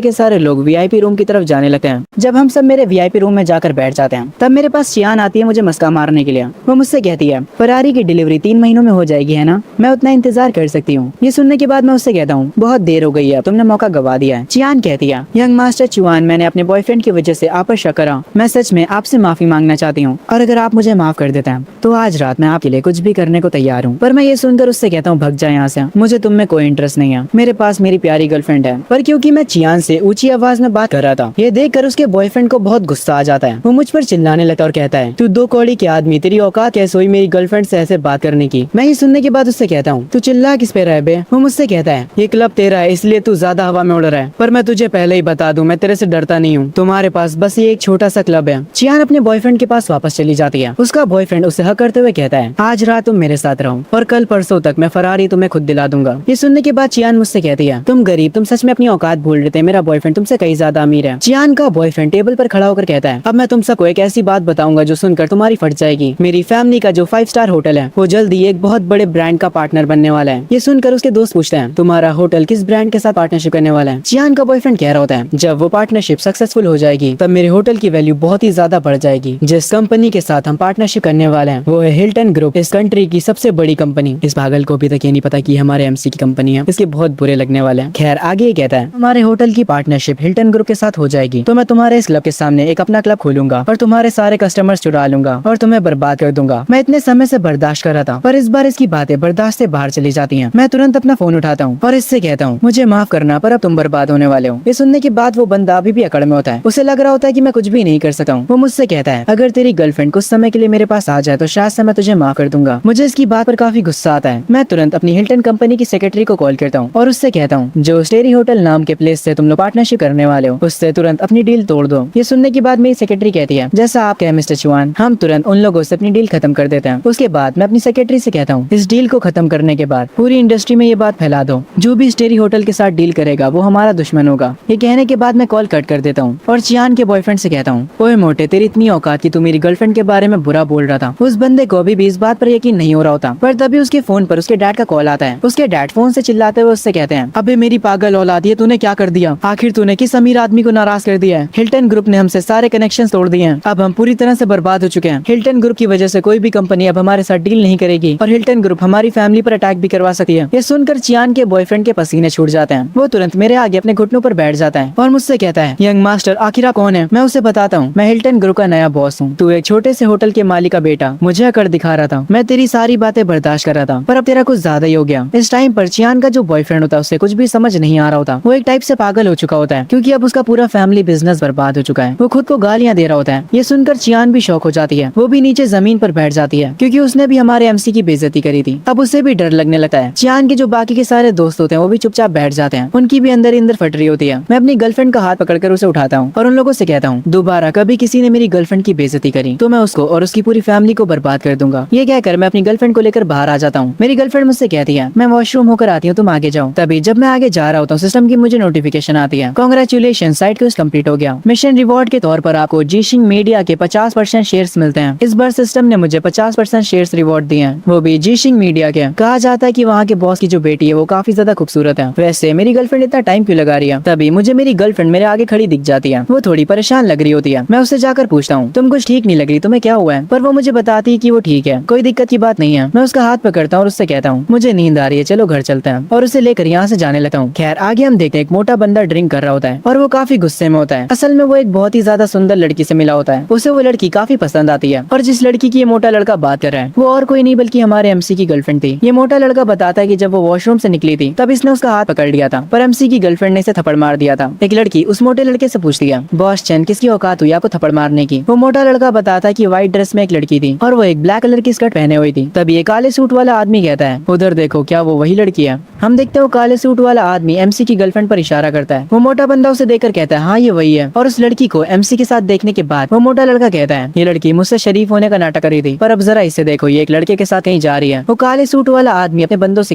के सारे लोग वीआईपी रूम की तरफ जाने लगते हैं। जब हम सब मेरे वीआईपी रूम में जाकर बैठ जाते हैं तब मेरे पास चियान आती है मुझे मस्का मारने के लिए। वो मुझसे कहती है फरारी की डिलीवरी 3 महीनों में हो जाएगी है ना? मैं उतना इंतजार कर सकती हूँ। ये सुनने के बाद मैं उससे कहता हूँ बहुत देर हो गई है, तुमने मौका गवा दिया है। चियान कहती है यंग मास्टर चुआन, मैंने अपने बॉयफ्रेंड की वजह से आप पर शक करा। मैं सच में आपसे माफी मांगना चाहती हूँ और अगर आप मुझे माफ कर देते हैं तो आज रात मैं आपके लिए कुछ भी करने को तैयार हूँ। पर मैं ये सुनकर उससे कहता हूँ भग जा यहाँ से, मुझे तुम में कोई इंटरेस्ट नहीं है, मेरे पास मेरी प्यारी गर्लफ्रेंड है। पर क्योंकि मैं चियान से ऊंची आवाज में बात कर रहा था ये देखकर उसके बॉयफ्रेंड को बहुत गुस्सा आ जाता है। वो मुझ पर चिल्लाने लगता और कहता है तू 2 कौड़ी के आदमी, तेरी औकात कैसे हुई मेरी गर्लफ्रेंड से ऐसे बात करने की? मैं ये सुनने के बाद उससे कहता हूँ तू चिल्ला किस पे रहे बे? वो मुझसे कहता है ये क्लब तेरा है इसलिए तू ज्यादा हवा में उड़ रहा है, पर मैं तुझे पहले ही बता दूं मैं तेरे से डरता नहीं हूँ। तुम्हारे पास बस ये एक छोटा सा क्लब है। चियान अपने बॉयफ्रेंड के पास वापस चली जाती है। उसका बॉयफ्रेंड उसे हक करते हुए कहता है आज रात तुम मेरे साथ रहो और कल परसों तक मैं फरारी तुम्हें खुद दिला दूंगा। ये सुनने के बाद चियान मुझसे कहती है तुम गरीब, तुम सच में अपनी औकात भूल रहे थे, मेरा बॉयफ्रेंड तुमसे कहीं ज्यादा अमीर है। चियान का बॉयफ्रेंड टेबल पर खड़ा होकर कहता है अब मैं तुम सबको एक ऐसी बात बताऊंगा जो सुनकर तुम्हारी फट जाएगी। मेरी फैमिली का जो 5 स्टार होटल है वो जल्दी एक बहुत बड़े ब्रांड का पार्टनर बनने वाला है। ये सुनकर उसके दोस्त पूछते हैं तुम्हारा होटल किस ब्रांड के साथ पार्टनरशिप करने वाला है? चियान का बॉयफ्रेंड कह रहा होता है जब वो पार्टनरशिप सक्सेसफुल हो जाएगी तब मेरे होटल की वैल्यू बहुत ही ज्यादा बढ़ जाएगी। जिस कंपनी के साथ हम पार्टनरशिप करने वाले हैं वो है हिल्टन ग्रुप, इस कंट्री की सबसे बड़ी कंपनी। इस पागल को अभी तक ये नहीं पता कि हमारे एमसी की कंपनी है, इसके बहुत बुरे लगने वाले हैं। खैर आगे ये कहता है हमारे होटल की पार्टनरशिप हिल्टन ग्रुप के साथ हो जाएगी तो मैं तुम्हारे इस क्लब के सामने एक अपना क्लब खोलूंगा और तुम्हारे सारे कस्टमर्स चुरा लूंगा और तुम्हें बर्बाद कर दूंगा। मैं इतने समय से बर्दाश्त कर रहा था पर इस बार इसकी बातें बर्दाश्त से बाहर चली जाती हैं। मैं तुरंत अपना फोन उठाता हूँ और इससे कहता हूँ मुझे माफ करना पर अब तुम बर्बाद होने वाले हो। ये सुनने के बाद वो बंदा अभी भी अकड़ में होता है, उसे लग रहा होता है कि मैं कुछ भी नहीं कर सकता हूँ। वो मुझसे कहता है अगर तेरी गर्लफ्रेंड कुछ समय के लिए मेरे पास आ जाए तो शायद से मैं तुझे माफ कर दूंगा। मुझे इसकी बात पर काफी गुस्सा आता है। मैं तुरंत अपनी हिल्टन कंपनी की सेक्रेटरी को कॉल करता हूँ और उससे कहता हूँ जो स्टेरी होटल नाम के प्लेस से तुम लोग पार्टनरशिप करने वाले हो उससे तुरंत अपनी डील तोड़ दो। ये सुनने के बाद मेरी सेक्रेटरी कहती है जैसा आप कहे मिस्टर चुआन, हम तुरंत उन लोगों से अपनी डील खत्म कर देते हैं। उसके बाद मैं अपनी सेक्रेटरी से कहता हूँ इस डील को खत्म करने के बाद पूरी इंडस्ट्री में ये बात फैला दो जो भी स्टेरी होटल के साथ डील करेगा वो हमारा दुश्मन होगा। ये कहने के बाद मैं कॉल कट कर देता हूँ और चियान के बॉयफ्रेंड से कहता हूँ ओए मोटे, तेरी इतनी औकात कि तू मेरी गर्लफ्रेंड के बारे में बुरा बोल रहा था। उस बंदे को अभी भी इस बात पर यकीन नहीं हो रहा होता पर तभी उसके फोन पर उसके डैड का कॉल आता है। उसके डैड फोन से चिल्लाते हुए उससे कहते हैं अबे मेरी पागल औलाद, ये तूने क्या कर दिया? आखिर तूने किस अमीर आदमी को नाराज कर दिया है? हिल्टन ग्रुप ने हमसे सारे कनेक्शन तोड़ दिए हैं, अब हम पूरी तरह से बर्बाद हो चुके हैं। हिल्टन ग्रुप की वजह से कोई भी कंपनी अब हमारे साथ डील नहीं करेगी और हिल्टन ग्रुप हमारी फैमिली पर अटैक भी करवा सकती है। ये सुनकर चियान के बॉयफ्रेंड के पसीने छूट जाते हैं। वो तुरंत मेरे आगे अपने घुटनों पर बैठ जाता है और मुझसे कहता है यंग मास्टर आखिर कौन है? मैं उसे बताता हूँ मैं हिल्टन ग्रुप का नया बॉस हूँ, तू एक छोटे से होटल के मालिक का बेटा। मुझे अकड़ दिखा रहा था, मैं तेरी सारी बातें बर्दाश्त कर रहा था पर अब तेरा कुछ ज्यादा ही हो गया। इस टाइम पर चियान का जो बॉयफ्रेंड होता है उसे कुछ भी समझ नहीं आ रहा होता। वो एक टाइप से पागल हो चुका होता है क्योंकि अब उसका पूरा फैमिली बिजनेस बर्बाद हो चुका है। वो खुद को गालियां दे रहा होता है। ये सुनकर चियान भी शौक हो जाती है, वो भी नीचे जमीन पर बैठ जाती है क्योंकि उसने भी हमारे एमसी की बेइज्जती करी थी। अब उसे भी डर लगने लगता है। चियान के जो बाकी के सारे दोस्त होते हैं वो भी चुपचाप बैठ जाते हैं, उनकी भी अंदर ही अंदर फट रही होती है। मैं अपनी गर्लफ्रेंड का हाथ पकड़कर उसे उठाता हूँ और उन लोगों से कहता हूँ दोबारा कभी किसी ने मेरी गर्लफ्रेंड की बेइज्जती करी तो मैं उसको और उसकी पूरी फैमिली को बर्बाद कर दूंगा। ये कहकर मैं अपनी गर्लफ्रेंड को लेकर बाहर आ जाता हूँ। मेरी गर्लफ्रेंड मुझसे कहती है मैं वॉशरूम होकर आती हूँ, तुम आगे जाओ। तभी जब मैं आगे जा रहा होता हूँ सिस्टम की मुझे नोटिफिकेशन आती है, कांग्रेचुलेशन साइट क्वेस्ट कंप्लीट हो गया। मिशन रिवॉर्ड के तौर पर आपको जीशिंग मीडिया के 50% शेयर्स मिलते हैं। इस बार सिस्टम ने मुझे 50% शेयर्स रिवॉर्ड दिए हैं, वो भी जीशिंग मीडिया के। कहा जाता है कि वहाँ के बॉस की जो बेटी है वो काफी ज्यादा खूबसूरत है। वैसे मेरी गर्लफ्रेंड इतना टाइम क्यों लगा रही है? तभी मुझे मेरी गर्लफ्रेंड मेरे आगे खड़ी दिख जाती है। वो थोड़ी परेशान लग रही होती है। मैं उससे जाकर पूछता हूँ तुम कुछ ठीक नहीं लग रही, तुम्हें क्या हुआ है? पर वो मुझे बताती है कि वो ठीक है, कोई दिक्कत की बात नहीं है। मैं उसका हाथ पकड़ता हूँ और उससे कहता हूँ मुझे नींद आ रही है, चलो घर चलते हैं, और उसे लेकर यहाँ से जाने लगता हूँ। खैर आगे हम देखते हैं एक मोटा बंदा ड्रिंक कर रहा होता है और वो काफी गुस्से में होता है। असल में वो एक बहुत ही ज्यादा सुंदर लड़की से मिला होता है। उसे वो लड़की काफी पसंद आती है और जिस लड़की की ये मोटा लड़का बात कर रहा है वो और कोई नहीं बल्कि हमारे एमसी की गर्लफ्रेंड थी। ये मोटा लड़का बताता है कि जब वो वॉशरूम से निकली थी तब इसने उसका हाथ पकड़ लिया था, पर एमसी की गर्लफ्रेंड ने इसे थप्पड़ मार दिया था। एक लड़की उस मोटे लड़के से पूछती है बॉस चैन किसकी औकात हुई आपको थप्पड़ मारने की? वो मोटा लड़का बताता है कि व्हाइट ड्रेस में एक लड़की थी और वो एक ब्लैक कलर की स्कर्ट पहने हुई थी। तभी ये काले सूट वाला आदमी कहता है उधर देखो क्या वो वही लड़की है? हम देखते हैं वो काले सूट वाला आदमी एमसी की गर्लफ्रेंड पर इशारा करता है। वो मोटा बंदा उसे देखकर कहता है हाँ ये वही है, और उस लड़की को एमसी के साथ देखने के बाद वो मोटा लड़का कहता है ये लड़की मुझसे शरीफ होने का नाटक कर रही थी, पर अब जरा इसे देखो ये एक लड़के के साथ कहीं जा रही है। वो काले सूट वाला आदमी अपने बंदों से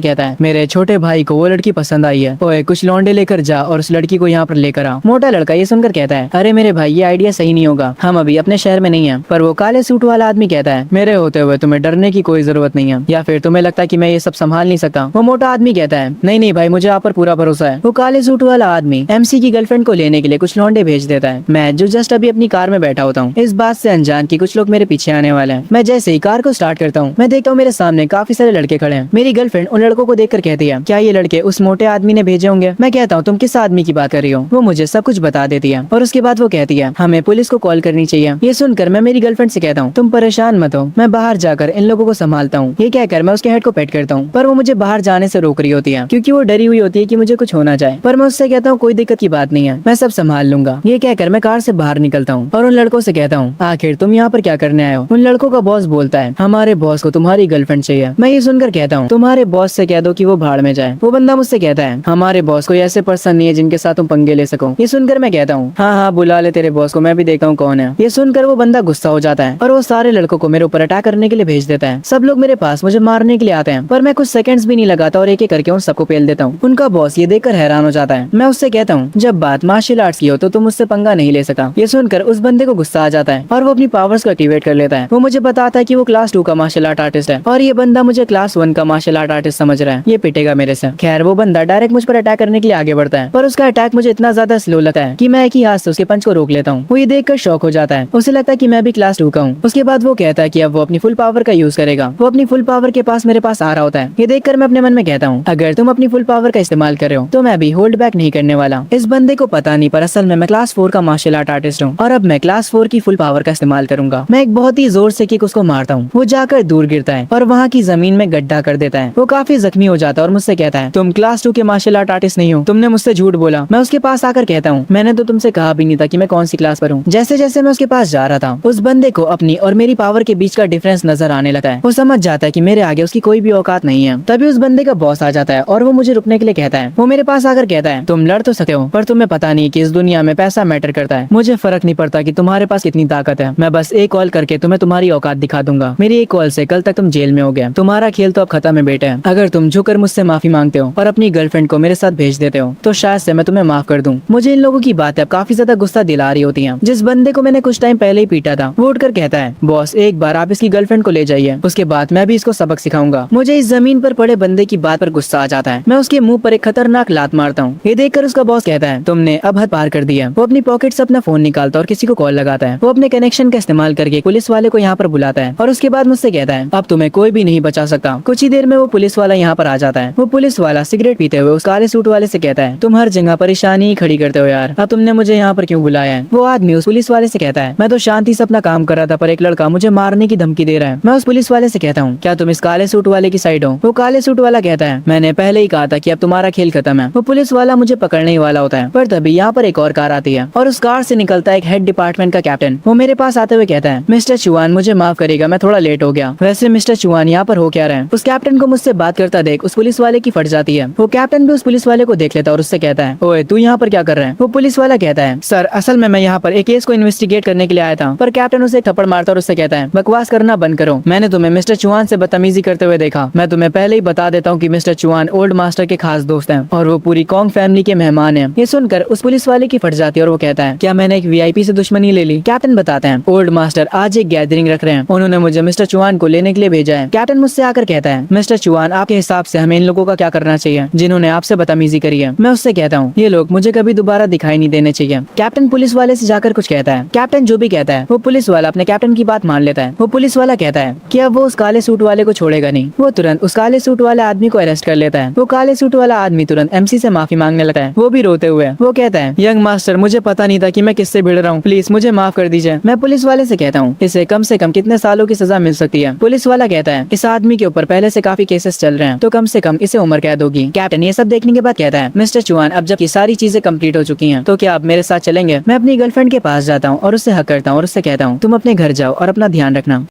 कहता है मेरे छोटे भाई को वो लड़की पसंद आई है, ओए कुछ लौंडे लेकर जा और उस लड़की को यहाँ पर लेकर आ। मोटा लड़का ये सुनकर कहता है अरे मेरे भाई ये आइडिया सही नहीं होगा, हम अभी अपने शहर में नहीं है। पर वो काले सूट वाला आदमी कहता है मेरे होते हुए तुम्हें डरने की कोई जरूरत नहीं है, या फिर तुम्हें लगता है कि मैं ये सब संभाल नहीं सकता? वो मोटा आदमी कहता है नहीं नहीं भाई मुझे आप पर पूरा भरोसा है। वो काले सूट वाला आदमी एमसी की गर्लफ्रेंड को लेने के लिए कुछ लौंडे भेज देता है। मैं जो जस्ट अभी अपनी कार में बैठा होता हूँ इस बात से अनजान कि कुछ लोग मेरे पीछे आने वाले हैं। मैं जैसे ही कार को स्टार्ट करता हूँ मैं देखता हूँ मेरे सामने काफी सारे लड़के खड़े हैं। मेरी गर्लफ्रेंड उन लड़कों को देखकर कहती है क्या ये लड़के उस मोटे आदमी ने भेजे होंगे? मैं कहता हूँ तुम किस आदमी की बात कर रही हो? वो मुझे सब कुछ बता देती है और उसके बाद वो कहती है हमें पुलिस को कॉल करनी चाहिए। ये सुनकर मैं मेरी गर्लफ्रेंड से कहता हूँ तुम परेशान मत हो, मैं बाहर जाकर इन लोगों को संभालता हूँ। ये कहकर मैं उसके हेड को पेट करता हूँ, पर वो मुझे बाहर जाने से रोक रही होती है क्योंकि वो डरी हुई होती है कि मुझे कुछ होना जाए। पर मैं उससे कहता हूँ कोई दिक्कत की बात नहीं है, मैं सब संभाल लूंगा। ये कहकर मैं कार से बाहर निकलता हूँ और उन लड़कों से कहता हूँ आखिर तुम यहाँ पर क्या करने आए हो? उन लड़कों का बॉस बोलता है हमारे बॉस को तुम्हारी गर्लफ्रेंड चाहिए। मैं ये सुनकर कहता हूँ तुम्हारे बॉस से कह दो कि वो भाड़ में जाए। वो बंदा मुझसे कहता है हमारे बॉस को ऐसे पर्सन नहीं है जिनके साथ तुम पंगे ले सको। ये सुनकर मैं कहता हूँ हाँ हाँ बुला ले तेरे बॉस को, मैं भी देखता हूँ कौन है। ये सुनकर वो बंदा गुस्सा हो जाता है और वो सारे लड़कों को मेरे ऊपर अटैक करने के लिए भेज देता है। सब लोग मेरे पास मुझे मारने के लिए आते हैं, पर मैं कुछ सेकंड्स भी नहीं लगाता और एक एक करके उन सबको पेल देता हूँ। उनका बॉस ये देखकर हैरान हो जाता है। मैं उससे कहता हूँ जब बात मार्शल आर्ट्स की हो तो तुम मुझसे पंगा नहीं ले सका। ये सुनकर उस बंदे को गुस्सा आ जाता है और वो अपनी पावर्स को एक्टिवेट कर लेता है। वो मुझे बताता है कि वो क्लास 2 का मार्शल आर्ट आर्टिस्ट है और ये बंदा मुझे क्लास 1 का मार्शल आर्ट आर्टिस्ट समझ रहा है, ये पिटेगा मेरे से। खैर वो बंदा डायरेक्ट मुझ पर अटैक करने के लिए आगे बढ़ता है, पर उसका अटैक मुझे इतना ज्यादा स्लो लगता है कि मैं एक ही हाथ से उसके पंच को रोक लेता हूँ। वो ये देखकर शॉक हो जाता है, उसे लगता है कि मैं भी क्लास 2 का हूँ। उसके बाद वो कहता है कि अब वो अपनी फुल पावर का यूज करेगा। वो अपनी फुल पावर के पास मेरे पास आ रहा होता है। ये देखकर मैं अपने मन में कहता हूँ अगर तुम अपनी फुल पावर का इस्तेमाल कर रहे हो तो मैं भी होल्ड बैक नहीं करने वाला। इस बंदे को पता नहीं पर असल में मैं क्लास 4 का मार्शल आर्ट आर्टिस्ट हूँ और अब मैं क्लास 4 की फुल पावर का इस्तेमाल करूंगा। मैं एक बहुत ही जोर से किक उसको मारता हूँ, वो जाकर दूर गिरता है और वहाँ की जमीन में गड्ढा कर देता है। वो काफी जख्मी हो जाता है और मुझसे कहता है तुम क्लास 2 के मार्शल आर्ट आर्टिस्ट नहीं हो, तुमने मुझसे झूठ बोला। मैं उसके पास आकर कहता हूँ मैंने तो तुमसे कहा भी नहीं था कि मैं कौन सी क्लास पर हूँ। जैसे जैसे मैं उसके पास जा रहा था उस बंदे को अपनी और मेरी पावर के बीच का डिफरेंस नजर आने लगता है। वो समझ जाता है कि मेरे आगे उसकी कोई भी औकात नहीं है। तभी उस बंदे का बॉस आ जाता है और वो मुझे रुकने के लिए कहता है। वो मेरे पास आकर कहता है तुम लड़ तो सकते हो पर तुम्हें पता नहीं कि इस दुनिया में पैसा मैटर करता है। मुझे फर्क नहीं पड़ता कि तुम्हारे पास कितनी ताकत है, मैं बस एक कॉल करके तुम्हें तुम्हारी औकात दिखा दूंगा। मेरी एक कॉल से कल तक तुम जेल में हो गए, तुम्हारा खेल तो अब खत्म है बेटे। अगर तुम झुककर मुझसे माफी मांगते हो और अपनी गर्लफ्रेंड को मेरे साथ भेज देते हो तो शायद से मैं तुम्हें माफ कर दूं। मुझे इन लोगों की बातें अब काफी ज्यादा गुस्सा दिला रही होती हैं। जिस बंदे को मैंने कुछ टाइम पहले ही पीटा था वो उठकर कहता है बॉस एक बार आप इसकी गर्लफ्रेंड को ले जाइए, उसके बाद मैं भी इसको सबक सिखाऊंगा। मुझे इस जमीन पर पड़े बंदे की बात पर गुस्सा आ जाता है। मैं उसके मुंह पर एक खतरनाक लात मारता हूँ। ये देखकर उसका बॉस कहता है तुमने अब हद पार कर दिया। वो अपनी पॉकेट से अपना फोन निकालता है और किसी को कॉल लगाता है। वो अपने कनेक्शन का इस्तेमाल करके पुलिस वाले को यहाँ पर बुलाता है और उसके बाद मुझसे कहता है अब तुम्हें कोई भी नहीं बचा सकता। कुछ ही देर में वो पुलिस वाला यहाँ पर आ जाता है। वो पुलिस वाला सिगरेट पीते हुए उस काले सूट वाले से कहता है तुम हर जगह परेशानी खड़ी करते हो यार, अब तुमने मुझे यहाँ पर क्यों बुलाया है? वो आदमी उस पुलिस वाले से कहता है मैं तो शांति से अपना काम कर रहा था पर एक लड़का मुझे मारने की धमकी दे रहा है। मैं उस पुलिस वाले से कहता हूँ क्या तुम इस काले सूट वाले की साइड हो? वो काले सूट वाला कहता है मैंने पहले ही कहा था कि अब तुम्हारा खेल खत्म है। वो पुलिस वाला मुझे पकड़ने ही वाला होता है, पर तभी यहाँ पर एक और कार आती है और उस कार से निकलता है एक हेड डिपार्टमेंट का कैप्टन। वो मेरे पास आते हुए कहता है मिस्टर चुआन मुझे माफ करेगा, मैं थोड़ा लेट हो गया। वैसे मिस्टर चुआन यहाँ पर हो क्या रहे हैं? उस कैप्टन को मुझसे बात करता देख उस पुलिस वाले की फट जाती है। वो कैप्टन भी उस पुलिस वाले को देख लेता है और उससे कहता है ओए तू यहाँ पर क्या कर रहा है? वो पुलिस वाला कहता है सर असल में मैं यहाँ पर एक केस को इन्वेस्टिगेट करने के लिए आया था। पर कैप्टन उसे एक थप्पड़ मारता और उससे कहता है बकवास करना बंद करो, मैंने तुम्हें मिस्टर चौहान से बदतमीजी करते हुए देखा। मैं तुम्हें पहले ही बता देता हूँ कि मिस्टर चौहान ओल्ड मास्टर के खास दोस्त हैं और वो पूरी कॉन्ग फैमिली के मेहमान हैं। ये सुनकर उस पुलिस वाले की फट जाती है और वो कहता है, क्या मैंने एक वीआईपी से दुश्मनी ले ली? कैप्टन बताते हैं, ओल्ड मास्टर आज एक गैदरिंग रख रहे हैं, उन्होंने मुझे मिस्टर चौहान को लेने के लिए भेजा है। कैप्टन मुझसे आकर कहता है, मिस्टर चौहान आपके हिसाब से हमें इन लोगों का क्या करना चाहिए जिन्होंने आपसे बदतमीजी करी है? मैं उससे कहता हूँ, ये लोग मुझे कभी दोबारा दिखाई नहीं देने चाहिए। कैप्टन पुलिस वाले से जाकर कुछ कहता है। कैप्टन जो भी कहता है वो पुलिस वाला अपने कैप्टन की बात मान लेता है। वो पुलिस वाला कहता है कि अब वो उस काले सूट वाले को छोड़ेगा नहीं। वो तुरंत उस काले सूट वाले आदमी को अरेस्ट कर लेता है। वो काले सूट वाला आदमी तुरंत एमसी से माफी मांगने लगता है, वो भी रोते हुए। वो कहता है, यंग मास्टर मुझे पता नहीं था कि मैं किससे भिड़ रहा हूँ, प्लीज मुझे माफ कर दीजिए। मैं पुलिस वाले से कहता हूँ, इसे कम से कम कितने सालों की सजा मिल सकती है? पुलिस वाला कहता है, इस आदमी के ऊपर पहले से काफी केसेस चल रहे हैं, तो कम से कम इसे उम्र कैद होगी। कैप्टन ये सब देखने के बाद कहता है, मिस्टर चौहान अब जब ये सारी चीजें कंप्लीट हो चुकी हैं, तो क्या आप मेरे साथ चलेंगे? मैं अपनी गर्लफ्रेंड के पास जाता हूँ और उससे हक करता हूँ और उससे कहता हूँ, तुम अपने घर जाओ और अपना ध्यान रखना।